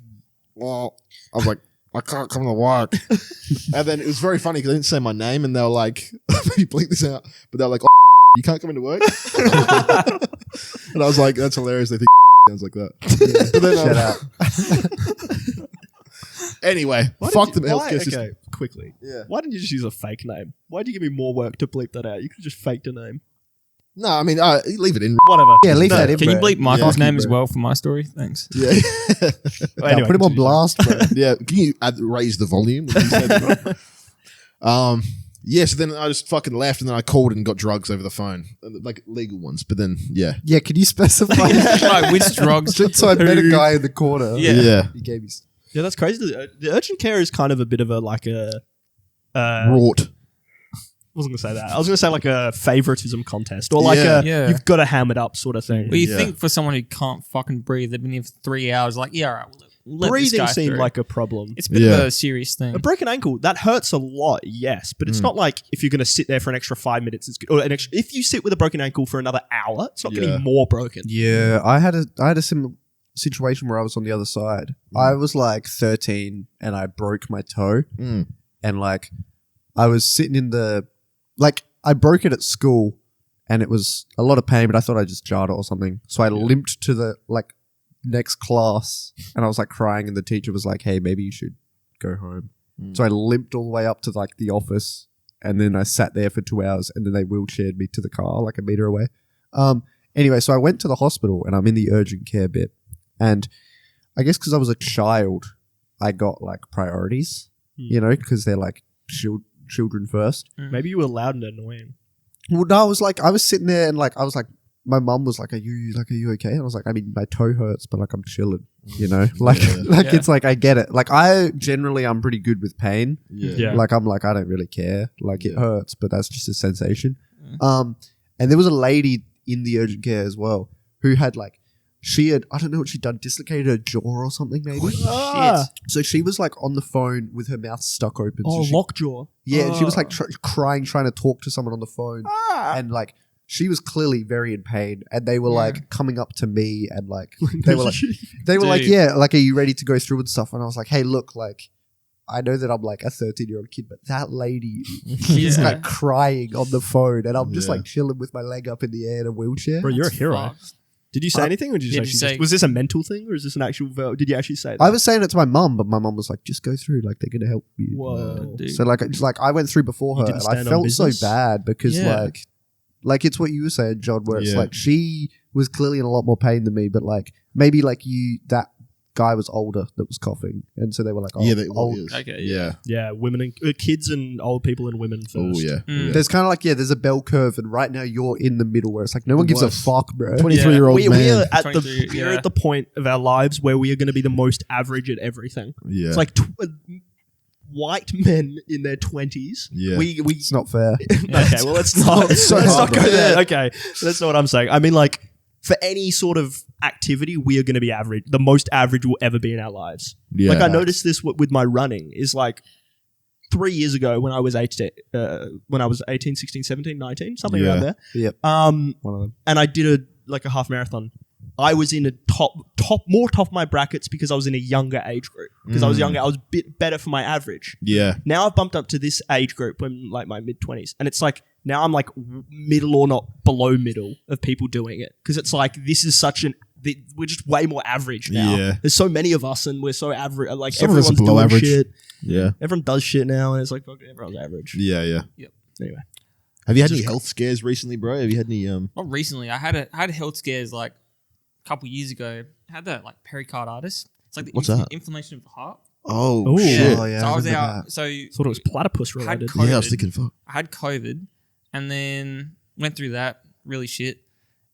I can't come to work. And then it was very funny because I didn't say my name, and they were like, maybe bleep this out, but they were like, you can't come into work. And I was like, that's hilarious. They think sounds like that. But then, Shut up. anyway, Why fuck did the you- healthcare why- system. Okay, quickly. Yeah. Why didn't you just use a fake name? Why did you give me more work to bleep that out? You could have just faked a name. No, I mean, leave it in. Whatever. Yeah, leave that in. Can you bro. bleep Michael's Yeah. name as well for my story? Thanks. Yeah. Yeah, put him on blast, bro. Yeah. Can you raise the volume? when you say that? Yeah, so then I just fucking left and then I called and got drugs over the phone. Like legal ones. But then, yeah. Yeah, can you specify? Like, which drugs? So I met a guy in the corner. Yeah. Yeah. He gave me. Yeah, that's crazy. The urgent care is kind of a bit of a like a. Wrought. I wasn't gonna say that. I was gonna say like a favoritism contest or like Yeah. you've got to ham it up sort of thing. Well, you Yeah. think for someone who can't fucking breathe, they've been here for 3 hours, like, yeah, all right, we'll let this Breathing guy seemed through. like a problem. It's a bit of a serious thing. A broken ankle that hurts a lot, yes, but it's not like if you're going to sit there for an extra 5 minutes, it's or an extra. If you sit with a broken ankle for another hour, it's not Yeah. getting more broken. Yeah, I had a similar situation where I was on the other side. I was like 13 and I broke my toe, Mm. and like I was sitting in the like I broke it at school, and it was a lot of pain, but I thought I just jarred it or something. So I limped to the like next class, and I was like crying, and the teacher was like, "Hey, maybe you should go home." So I limped all the way up to like the office, and then I sat there for 2 hours, and then they wheelchaired me to the car like a meter away. Anyway, so I went to the hospital, and I'm in the urgent care bit, and I guess because I was a child, I got like priorities, you know, because they're like children first. Maybe you were loud and annoying. Well, no, I was sitting there, and like I was like, my mum was like, are you okay? And I was like, I mean, my toe hurts, but like I'm chilling, you know, like it's like I get it. Like I'm pretty good with pain. Yeah. Like I'm like I don't really care. Like it hurts, but that's just a sensation. And there was a lady in the urgent care as well who had like I don't know what she'd done, dislocated her jaw or something maybe. So she was like on the phone with her mouth stuck open. Oh, so lockjaw. and she was like crying, trying to talk to someone on the phone, and like she was clearly very in pain. And they were like coming up to me, and like they were like, yeah, like, are you ready to go through and stuff? And I was like, hey, look, like I know that I'm like a 13-year-old kid, but that lady, she's like crying on the phone, and I'm just like chilling with my leg up in the air in a wheelchair. Bro, you're a hero. Fucked. Did you say anything, or did you say was this a mental thing, or is this an actual? Did you actually say that? I was saying it to my mum, but my mum was like, "Just go through. Like they're gonna help you." Whoa. So like, it's like I went through before her, didn't and I stand on felt so business? bad because Yeah. like it's what you were saying, John, where it's Yeah. like she was clearly in a lot more pain than me, but like maybe like that guy was older that was coughing, and so they were like, "Oh, Yeah, they old." is. Okay, Yeah. Yeah, women and kids and old people and women first. Oh, yeah. Mm. There's kind of like there's a bell curve, and right now you're in the middle where it's like no one gives a Worst. fuck, bro. 23-year-old We man. are at 23, we're at the point of our lives where we are going to be the most average at everything. Yeah. It's like white men in their 20s. Yeah. We It's not fair. okay. Well, let's not so let's hard, not go bro. there. Okay, that's not what I'm saying. I mean, like for any sort of activity, we are going to be average. The most average we'll ever be in our lives. Yeah. Like I noticed this with my running is like 3 years ago when I was 18, 16, 17, 19, something Yeah. around there. Yep. Um, One of them. and I did a half marathon. I was in a top of my brackets because I was in a younger age group. Because I was younger, I was a bit better for my average. Yeah. Now I've bumped up to this age group when like my mid-20s, and it's like now I'm like middle or not below middle of people doing it because it's like this is we're just way more average now. Yeah. There's so many of us, and we're so average. Like Some of us are everyone's below doing average. shit. Yeah. Everyone does shit now, and it's like okay, everyone's average. Yeah. Yeah. Anyway, Have you had any health scares recently, bro? Have you had any? Not recently. I had health scares like a couple years ago. I had that like pericarditis. It's like the What's that? inflammation of the heart. Oh Ooh. shit! Oh, yeah, So I was remember out. that. So thought it was platypus had related. COVID. Yeah, I was thinking, fuck. I had COVID, and then went through that really shit.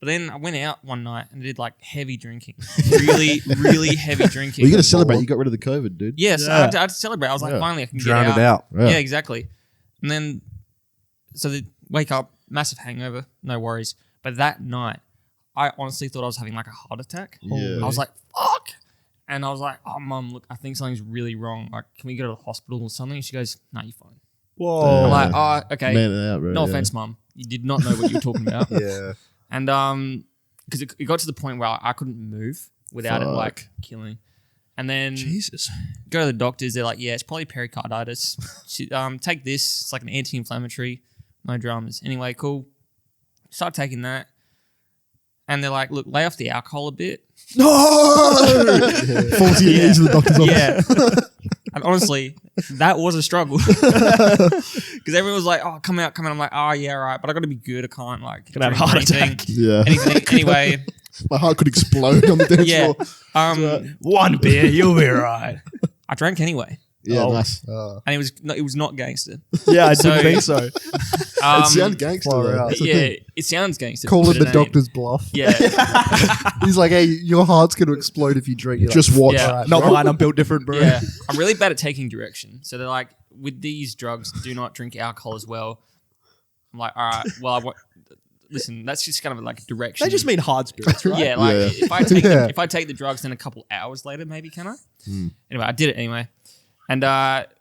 But then I went out one night and did like heavy drinking, really heavy drinking. Well, you got to celebrate. You got rid of the COVID, dude. Yeah, so I had to celebrate. I was like, Yeah. finally, I can Drown get it out. Yeah. Yeah, exactly. And then, so they wake up, massive hangover, no worries. But that night, I honestly thought I was having like a heart attack. Yeah. I was like, fuck. And I was like, oh, mum, look, I think something's really wrong. Like, can we go to the hospital or something? And she goes, no, you're fine. Whoa. I'm like, oh, okay. Man it out, bro. No yeah. offense, mum. You did not know what you were talking about. Yeah. And because it got to the point where I couldn't move without it like killing. And then Jesus. go to the doctors. They're like, yeah, it's probably pericarditis. Take this. It's like an anti-inflammatory. No dramas. Anyway, cool. Start taking that. And they're like, look, lay off the alcohol a bit. No! 40 years of the doctor's office. Yeah. And honestly, that was a struggle. Because everyone was like, oh, come out. I'm like, oh, yeah, right. But I got to be good. I can't, like, Can have a drink heart anything. attack. Yeah. Anything. Anyway, My heart could explode on the dance yeah. floor. One beer, you'll be right. I drank anyway. Yeah, Oh. nice. And it was not gangster. Yeah, I So- didn't think so. It sounds gangster. far though. out. That's the Yeah, thing. it sounds gangster. Call but it the it ain't. doctor's bluff. Yeah. He's like, hey, your heart's going to explode if you drink. You're Just like, watch. Yeah. "Alright, Not bro." mine, I'm built different, bro. Yeah. I'm really bad at taking direction. So they're like, with these drugs, do not drink alcohol as well. I'm like, all right, well, listen, that's just kind of like a direction. They just mean hard spirits, right? Yeah, like Yeah. if I take the drugs, then a couple hours later, maybe can I? Anyway, I did it anyway, and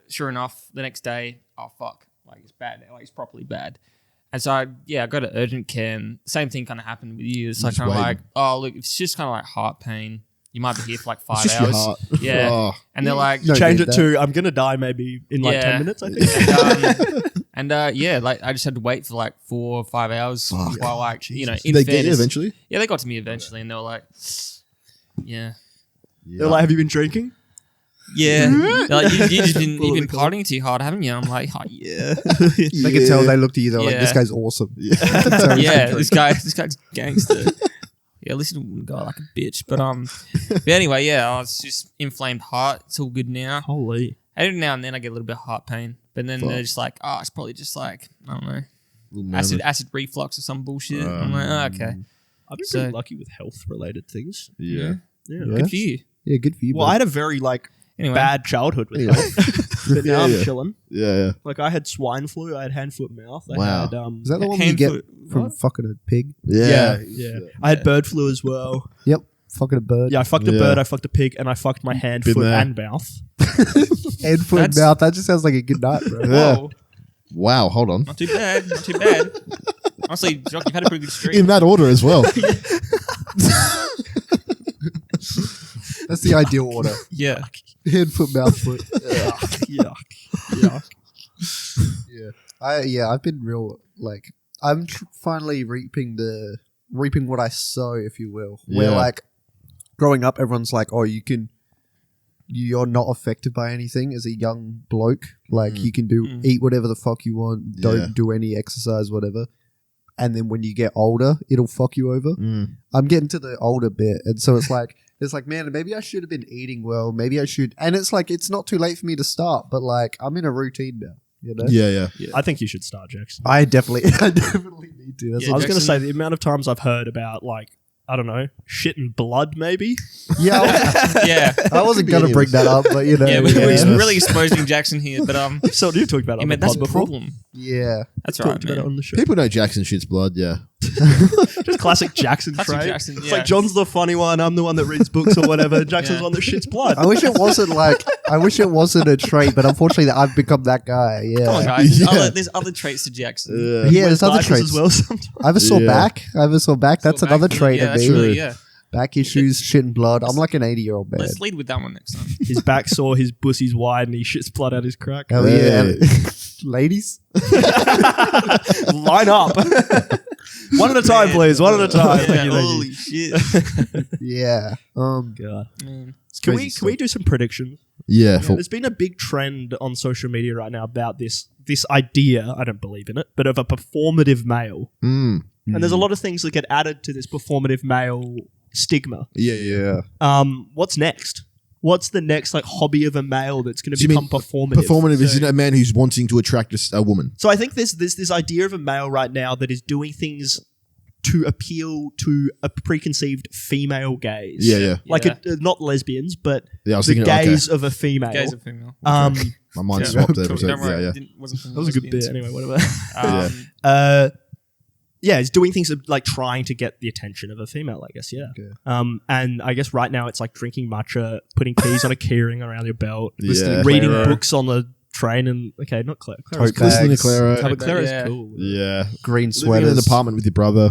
sure enough, the next day, oh fuck, like it's bad, like it's properly bad, and so I go to urgent care, and same thing kind of happened with you. It's like Just kind of waiting. like, oh look, it's just kind of like heart pain. You might be here for like 5 It's just your hours. heart. Yeah, Oh. and they're like, No. Change need it to, I'm going to die maybe in like 10 minutes, I think. And like I just had to wait for like 4 or 5 hours while like in Did they get you fairness- eventually? Yeah, they got to me eventually, and they were like, yeah. They're like, have you been drinking? Yeah, they're like, you've just been, Full of you've been the partying too hard, haven't you? I'm like, oh, yeah, They could tell. They looked at you. They're like, Yeah. this guy's awesome. yeah. This guy's gangster. Yeah, listen to the guy like a bitch, but anyway, yeah, it's just inflamed heart. It's all good now. Holy. Every now and then I get a little bit of heart pain, but then they're just like, oh, it's probably just like I don't know, acid reflux or some bullshit. I'm like, oh, okay, I've been So- pretty lucky with health related things. Yeah. Yeah. Yeah. good for you. Yeah, good for you. Well, bro. I had a very like Anyway, bad childhood with Yeah. health. But now I'm Yeah. chilling. Yeah. Like I had swine flu, I had hand, foot, mouth. I Wow. had Is that the one you get hand, from what? fucking a pig? Yeah. yeah. I had bird flu as well. Yep, fucking a bird. Yeah, I fucked a Yeah. bird, I fucked a pig, and I fucked my hand, Been foot, there. and mouth. Head, foot, That's- mouth. That just sounds like a good night, bro. Yeah. Whoa, Wow. Hold on. not too bad, not too bad. Honestly, Jock, you've had a pretty good streak. In that order as well. That's the ideal order. Yeah, Head, foot, mouth, foot. Yuck. Yuck. I've been real like I'm finally reaping what I sow, if you will. Where Yeah. like growing up, everyone's like, "Oh, you're not affected by anything as a young bloke. Like you can eat whatever the fuck you want. Yeah. Don't do any exercise, whatever." And then when you get older, it'll fuck you over. I'm getting to the older bit, and so it's like, man, maybe I should have been eating well. Maybe I should. And it's like, it's not too late for me to start, but like, I'm in a routine now. You know? Yeah. I think you should start, Jackson. I definitely need to. That's Yeah, I was going to Jackson- say the amount of times I've heard about like, I don't know, shit and blood maybe. yeah. yeah, I wasn't gonna bring that up, but you know, yeah. We're Yeah. really exposing Jackson here, but So you've talked about it I on mean the that's pod a before. problem. yeah. That's Talked right, about it man. on the show. People know Jackson shits blood. Yeah. Just classic Jackson Classic trait. Jackson, It's yeah. like John's the funny one, I'm the one that reads books or whatever. Jackson's Yeah. one that shits blood. I wish it wasn't a trait, but unfortunately, I've become that guy. Yeah. Come on, guys. Yeah. There's other traits to Jackson. Yeah, Wears there's other diapers traits. as well sometimes. I have a sore Yeah. back. That's So another back- trait yeah, of that's me. really, yeah. Back issues, shit and blood. I'm like an 80-year-old man. Let's lead with that one next time. His back sore, his pussy's wide, and he shits blood out his crack. Hell yeah. Hey. Ladies? Line up. One at a time, please. One at a time. Yeah, Thank you, thank you. holy shit. Yeah. God. Man. Can crazy we do some predictions? Yeah. There's been a big trend on social media right now about this idea, I don't believe in it, but of a performative male. And there's a lot of things that get added to this performative male stigma. Yeah. What's next? What's the next like hobby of a male that's going Do to you become mean performative? Performative is So- a man who's wanting to attract a woman. So I think there's this idea of a male right now that is doing things to appeal to a preconceived female gaze. Yeah. Like Yeah. not lesbians, but Yeah, I was the thinking, okay. gaze of a female. Gays are female. My mind Yeah. swapped there for a Don't second. worry, Yeah. it wasn't from That was a good lesbians. bit. Anyway, whatever. Um, Yeah, it's doing things like trying to get the attention of a female, I guess, yeah. Okay. And I guess right now it's like drinking matcha, putting keys on a keyring around your belt, Yeah. reading Claro. books on the train, and okay, not Claire. Claire's Tote cool. Listening to bags. Claro. Oh, but Claire Yeah. is cool. Yeah. Green Living in an sweaters. apartment with your brother.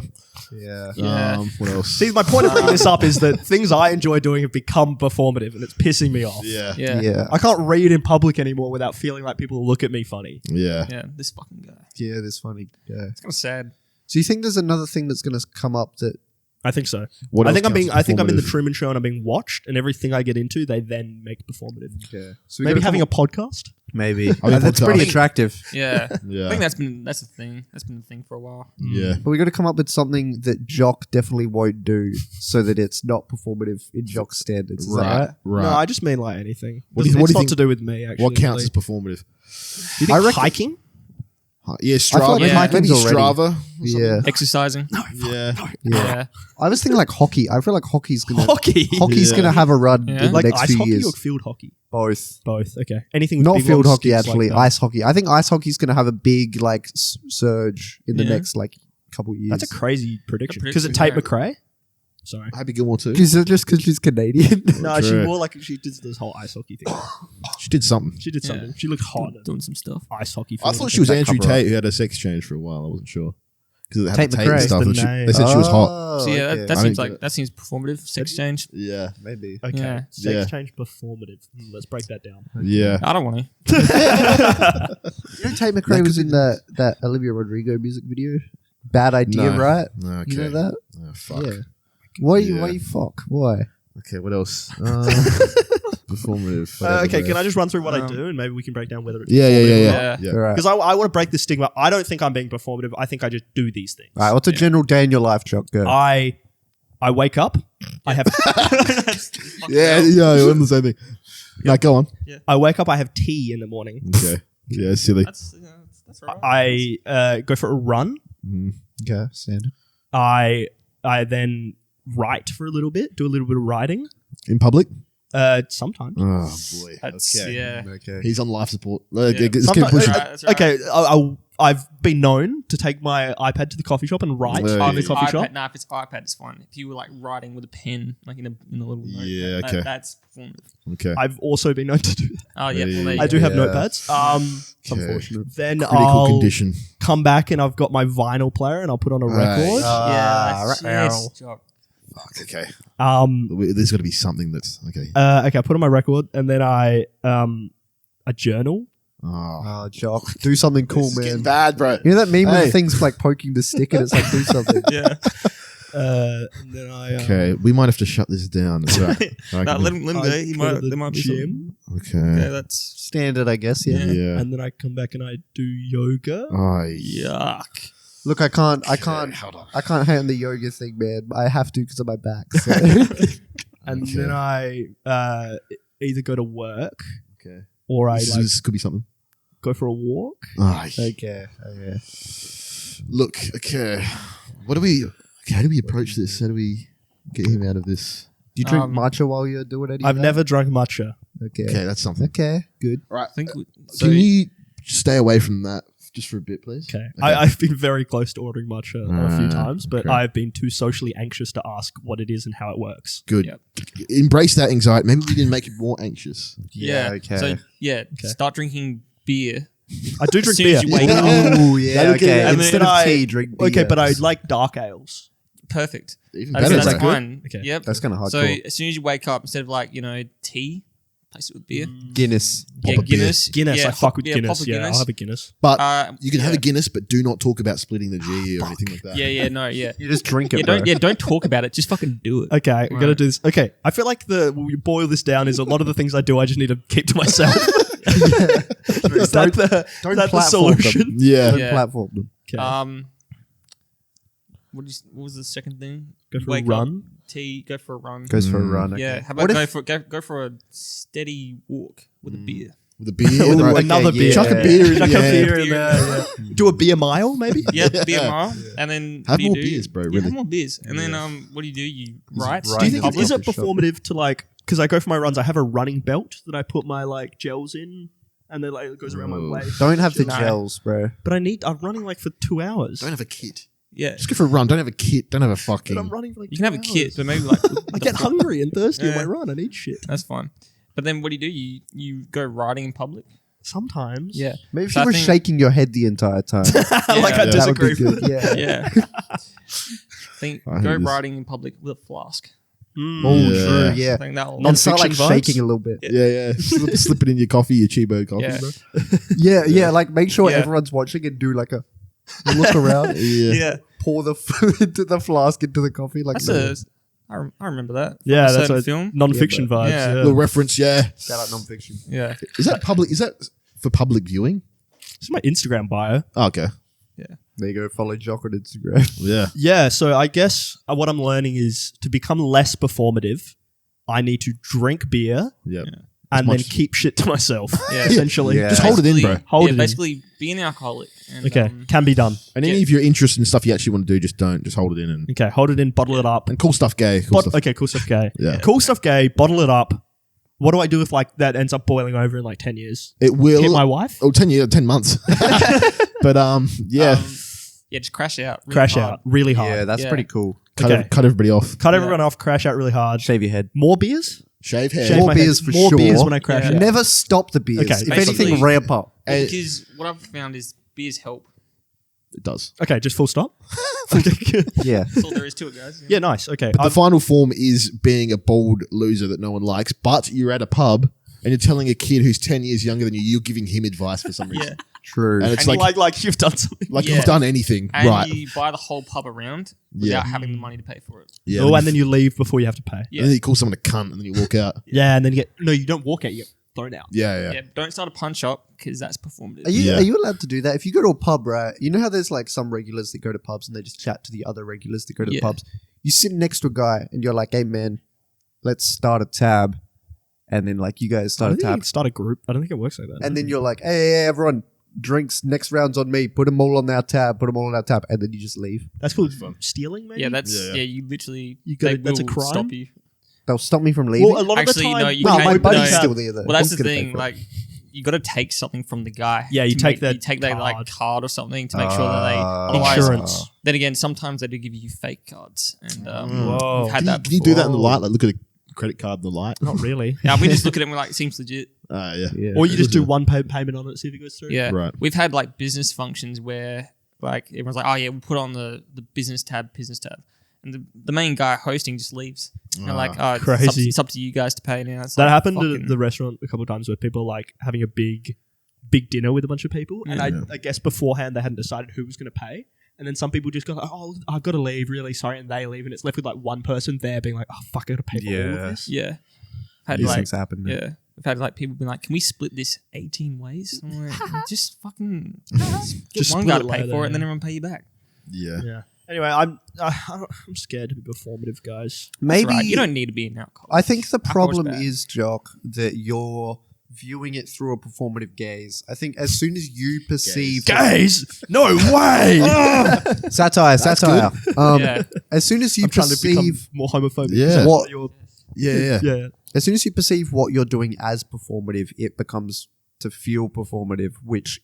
Yeah. Yeah. What else? See, my point of bringing this up is that things I enjoy doing have become performative, and it's pissing me off. Yeah. yeah. Yeah. I can't read in public anymore without feeling like people look at me funny. Yeah. Yeah, this fucking guy. Yeah, this funny. Yeah. It's kind of sad. So you think there's another thing that's going to come up that I think so. What I else think I'm counts being. as I think I'm in the performative? Truman Show and I'm being watched, and everything I get into, they then make performative. Okay. So Maybe having a podcast. maybe. mean, That's pretty podcast. attractive. Yeah. Yeah. I think that's the thing. That's been the thing for a while. Yeah. But we got to come up with something that Jock definitely won't do, so that it's not performative in Jock standards. Is that right? Right. No, I just mean like anything. What do you- It's what do you not think- to do with me. Actually, What counts as really. performative? Do you think I reckon- hiking? Yeah, I feel Strava. like Yeah. hiking's Maybe already. Strava. Yeah. Exercising. Yeah. Yeah. I was thinking like hockey. I feel like hockey's gonna Hockey. hockey's Yeah. gonna have a run Yeah. in the Like next ice few hockey years. or field hockey? Both. Both. Okay. Anything with Not big field long hockey, sticks actually. like that. Ice hockey. I think ice hockey's gonna have a big like surge in the Yeah. next like couple years. That's a crazy prediction. A Because it prediction, Tate McRae. Sorry. Happy Gilmore too. Is it just because she's Canadian? No, she True. wore like she did this whole ice hockey thing. She did something. She did something. She looked hot. at Doing some stuff. Ice hockey. I field. thought she was that Andrew cover Tate who had a sex change for a while. I wasn't sure because it had Tate the Tate McRae and is stuff. the And name. they said she was hot. Oh, So yeah, okay. that I seems didn't like get that seems performative. Sex change. Yeah. maybe. Okay. Yeah. Sex Yeah. change performative. Let's break that down. Yeah. I don't want to. You know, Tate McRae was in that Olivia Rodrigo music video. Bad idea, No. right? Okay. You know that? Oh, fuck. Yeah. Why? Yeah. Why you fuck? Why? Okay. What else? Performative. Okay, can I just run through what I Um, do and maybe we can break down whether it's Yeah. Yeah. Yeah. All right. Because I want to break the stigma. I don't think I'm being performative. I think I just do these things. All right. What's a general day in your life, Chuck? Go. I wake up. I have Yeah. We're on the same thing. No, go on. I wake up. I have tea in the morning. Okay. Yeah. Silly. That's right. I go for a run. Okay. Standard. I then write for a little bit. Do a little bit of writing. In public. Sometimes. Oh boy. That's okay. yeah. Okay. He's on life support. Yeah. Let's keep Sometimes- pushing. That's right. Okay, I've been known to take my iPad to the coffee shop and write Yeah. in the coffee shop. Nah, if it's iPad, it's fine. If you were like writing with a pen, like in a little note, Yeah, okay. that's performative. Okay. I've also been known to do that. Oh yeah, well, there you I go. do have Yeah. notepads. It's unfortunate. Then Critical I'll condition. come back and I've got my vinyl player and I'll put on a Right. record. Yeah, that's right. yes, Jock. Fuck. Okay. There's There's got to be something that's okay. okay, I put on my record and then I journal. Oh. Oh, Jock. Do something cool, This is getting man. bad, bro. You know that meme Hey. with things like poking the stick and it's like, do something. Yeah, And then I Okay, we might have to shut this down. Is that right? no, let him I go. He go might. to the There might be gym. something. Okay. Okay, that's Standard, I guess, yeah. Yeah. and then I come back and I do yoga. Oh, yuck. Look, I can't Hold on. hate on the yoga thing, man. I have to because of my back. So. And Okay. then I either go to work Okay. or I This could be something. go for a walk. Oh, okay. look. Okay. What do we? Okay, how do we approach this? How do we get him out of this? Do you drink Um, matcha while you're doing any I've of that? never drunk matcha. Okay. Okay, that's something. Okay, good. All right. I think. So Can you stay away from that just for a bit, please? Okay. I've been very close to ordering matcha a few times, but okay. I've been too socially anxious to ask what it is and how it works. Good. Yep. Embrace that anxiety. Maybe we didn't make you more anxious. yeah. okay. So yeah, start drinking beer. I do drink soon beer. as you wake up. Oh, yeah, That'll get okay. you- And Instead then of I- tea, drink beer. Okay, but I like dark ales. Perfect. Even That's, better. that's Is that good? fine. Okay. Yep. That's kind of hard. So as soon as you wake up, instead of like tea, place it with beer. Guinness. Yeah, Pop a beer. Guinness. Guinness, Yeah, I fuck with pop Guinness. a Yeah, I'll have a Guinness. But you can have yeah. a Guinness, but do not talk about splitting the G or anything like that. Yeah, no, yeah. You just drink Yeah, it, bro. don't talk about it. Just fucking do it. Okay, I'm gonna do this. Okay, I feel like when we boil this down is a lot of the things I do I just need to keep to myself. Is that the Don't the platform them. solution? Yeah. Don't Yeah. platform them. Okay. What was the second thing? Go for a Wake up, run. tea, go for a run. Goes for a run. Okay. Yeah, how What about if- go for a steady walk with a beer? With a beer. With right. another okay, beer. yeah. Chuck a beer in Chuck a your hand. beer in there. Yeah. Do a beer mile, maybe? Yeah, beer mile, and then Have what do you more do? beers, bro, Yeah, really. have more beers, and then what do? You write? right Do you in think the is it coffee shop. performative to like? Because I go for my runs, I have a running belt that I put my like gels in, and then like it goes around my waist. Don't have the No. gels, bro. But I'm running like for 2 hours. Don't have a kit. Yeah, Just go for a run. Don't have a kit. Don't have a But fucking. I'm running for like you can have a 2 kit, hours. but maybe like I get hungry and thirsty on Yeah. my run. I need shit. that's fine. But then what do? You go riding in public? Sometimes. Yeah, Maybe if So you I were think- shaking your head the entire time. like I Yeah. That would disagree. be good. Yeah. yeah. Think I hate go this. riding in public with a flask. Oh, Yeah. true. Yeah. I think that'll. And start like Non-fiction vibes? shaking a little bit. Yeah. Slip it in your coffee, your Chibo coffee, Yeah. bro. Yeah. Like make sure Yeah. everyone's watching and do like a look around. Yeah. Yeah. pour the food into the flask into the coffee. Like I remember that. Yeah, From a that's certain a film. non-fiction vibes. Yeah. Yeah. Little reference, yeah. shout out non-fiction. Yeah. Is that public? Is that for public viewing? It's my Instagram bio. Oh, okay. There you go. Follow Jock on Instagram. Yeah. Yeah, so I guess what I'm learning is to become less performative, I need to drink beer Yeah. and much then as- keep shit to myself. Yeah. Essentially. Yeah. Just hold it in, bro. Hold it in. Basically, be an alcoholic. And, Okay, can be done. And any of your interests and stuff you actually want to do, just don't. Just hold it in and Okay, hold it in, bottle it up. cool stuff, gay. Cool stuff. Okay, cool stuff gay. Yeah. Cool stuff gay, bottle it up. What do I do if like that ends up boiling over in like 10 years? It will. Hit my wife? 10 months. But yeah, just crash out. Really Crash hard. out really hard. Yeah, that's Yeah. pretty cool. Okay. cut everybody off. Cut everyone off, crash out really hard. Shave your head. More beers? Shave hair. Shave More my head. beers for More sure. beers when I crash Yeah. out. Never stop the beers. Okay, If basically- anything, ramp up. And Because what I've found is beers help. it does. Okay, just full stop. Yeah. That's all there is to it, guys. Yeah, nice. Okay. The final form is being a bold loser that no one likes, but you're at a pub and you're telling a kid who's 10 years younger than you, you're giving him advice for some reason. Yeah. True. And it's and like like you've done something. Yeah. you've done anything. And right. you buy the whole pub around Yeah. without having the money to pay for it. Yeah. Oh, and then you leave before you have to pay. Yeah. And then you call someone a cunt and then you walk out. Yeah, and then you get no, you don't walk out, you get thrown out. Yeah. Yeah. Don't start a punch shop because that's performative. Are Yeah. you allowed to do that? If you go to a pub, right? You know how there's like some regulars that go to pubs and they just chat to the other regulars that go to the Yeah. pubs. You sit next to a guy and you're like, "Hey man, let's start a tab," and then like you guys I start don't a think you tab, can start a group. I don't think it works like that. and then you're like, "Hey, everyone, drinks. Next round's on me. Put them all on our tab. Put them all on our tab," and then you just leave. that's called stealing, maybe. Yeah, that's Yeah. you literally You gotta- they that's a will crime? Stop you. They'll stop me from leaving. well, a lot Actually, of the time. no, you no, can't- my buddy's no. still there though. Well, that's He's the gonna pay thing. for it. Like, you got to take something from the guy. Yeah, you to take that You take that like card. card or something to make sure that they. Otherwise, Insurance. then again, sometimes they do give you fake cards, and Whoa. we've had Can that. you do that in the before. light? Like look at a credit card in the light? Not really. Yeah, we just look at it and we're like, it seems legit. Yeah. Yeah. Or you just do one payment on it, see if it goes through. Yeah, Right. We've had like business functions where like everyone's like, oh yeah, we'll put on the business tab, and the main guy hosting just leaves. And they're like, oh, Crazy. it's up to you guys to pay now. It's That like, happened fucking- at the restaurant a couple of times where people are like having a big dinner with a bunch of people, and Yeah. I guess beforehand they hadn't decided who was going to pay, and then some people just go, "Oh, I've got to leave, really sorry," and they leave, and it's left with like one person there being like, "Oh fuck, I got to pay for all Yeah. of this." Yeah. Had These like, things happen. Man. yeah. We've had like people being like, "Can we split this 18 ways?" I'm like, just fucking get Just one split guy it to pay later, for it, and then yeah. everyone pay you back. Yeah. Yeah. Anyway, I'm scared to be performative, guys. Maybe That's right. You don't need to be an alcoholic. I think the Alcohol's problem bad. is, Jock, that you're viewing it through a performative gaze. I think as soon as you perceive Guys, no way. satire, Yeah. as soon as you I'm trying to become perceive more homophobic. Yeah. Is that What- you're- Yeah. yeah. as soon as you perceive what you're doing as performative, it becomes to feel performative, which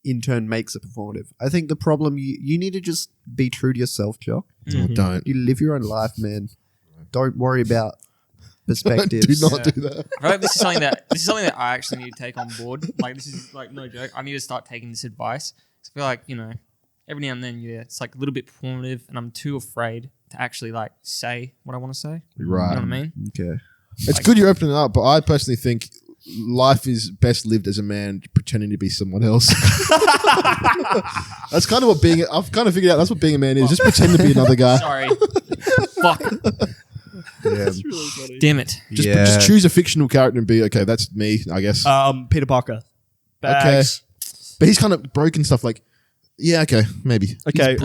in turn makes it performative. I think the problem you need to just be true to yourself, Jock. Oh, don't. You live your own life, man. Don't worry about perspectives. Do not do that. I feel like this is something that I actually need to take on board. Like this is like no joke. I need to start taking this advice. So I feel like, you know, every now and then, yeah, it's like a little bit performative, and I'm too afraid to actually like say what I want to say. You know Right. what I mean? Okay. It's good you're opening up, but I personally think life is best lived as a man pretending to be someone else. That's kind of what being. I've kind of figured out that's what being a man is. Just pretend to be another guy. Sorry. Fuck. Yeah. It's really funny. Damn it. Just choose a fictional character and be okay. That's me, I guess. Peter Parker. Bags. But he's kind of broken stuff. Like, yeah, okay, maybe. Okay.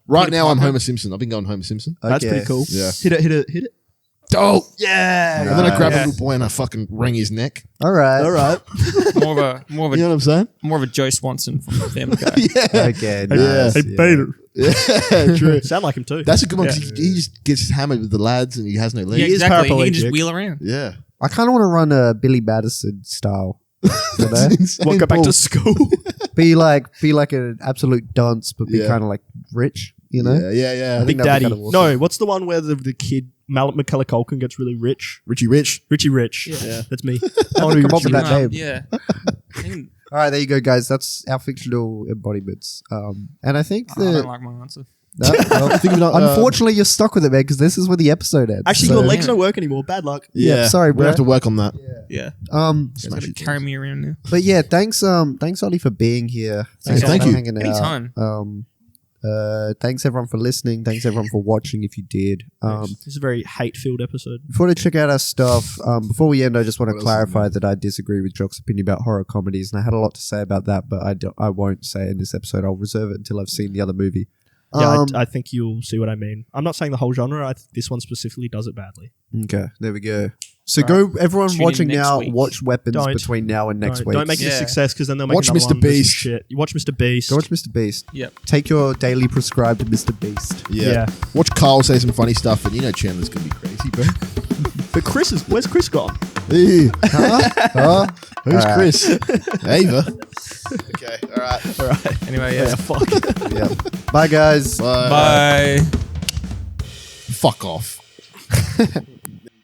Right Peter now, I'm Parker? Homer Simpson. I've been going Homer Simpson. That's Okay. pretty cool. Yeah. Hit it. Oh, Yeah. and then I grabbed Yeah. a little boy and I fucking wrang his neck. All right. All right. More of You know what I'm saying? a Joe Swanson from Family Guy. Yeah, Okay. Yeah. Nice. Hey, Yeah. Peter. yeah, true. Sound like him too. That's a good one because Yeah. he just gets hammered with the lads and he has no Yeah, legs. is exactly. He can just paraplegic. wheel around. Yeah, I kind of want to run a Billy Madison style. You know? That's insane, What, go back Paul. to school? be like an absolute dunce, but be Yeah. kind of like rich. You know. Yeah. I Big think that'd be Daddy. kind of awesome. No, what's the one where the kid, Macaulay Culkin, gets really rich? Richie Rich. Richie Rich. Yeah. That's me. I want to come up with that name. Yeah. I think- All right, there you go, guys. That's our fictional embodiments. And I think I don't that like my answer. Think of it, unfortunately you're stuck with it, man, because this is where the episode ends. Actually, So- your legs don't work anymore. Bad luck. Yeah, sorry, we bro. have to work on that. Yeah. Smash Gotta it. carry me around now. But yeah, thanks Ollie for being here. Thank for you. hanging out. Anytime. Thanks everyone for listening. Thanks everyone for watching if you did. This is a very hate-filled episode. Before we check out our stuff, before we end, I just want What to else clarify is that I disagree with Jock's opinion about horror comedies, and I had a lot to say about that, but I won't say in this episode. I'll reserve it until I've seen the other movie. Yeah, I think you'll see what I mean. I'm not saying the whole genre. This one specifically does it badly. Okay, there we go. So go, everyone Tune in watching next now, week. watch Weapons Don't. between now and next week. Don't make it a Yeah. success because then they'll make Watch another Mr. one that's Beast. Shit. You watch Mr. Beast. Go watch Mr. Beast. Yep. Take your daily prescribed Mr. Beast. Yeah. Watch Carl say some funny stuff, and you know Chandler's gonna be crazy, bro. But where's Chris gone? Hey, huh? Who's All right. Chris? Ava. Okay, all right. All right. Anyway, yeah. Fuck. Yeah. Bye, guys. Bye. Bye. Fuck off.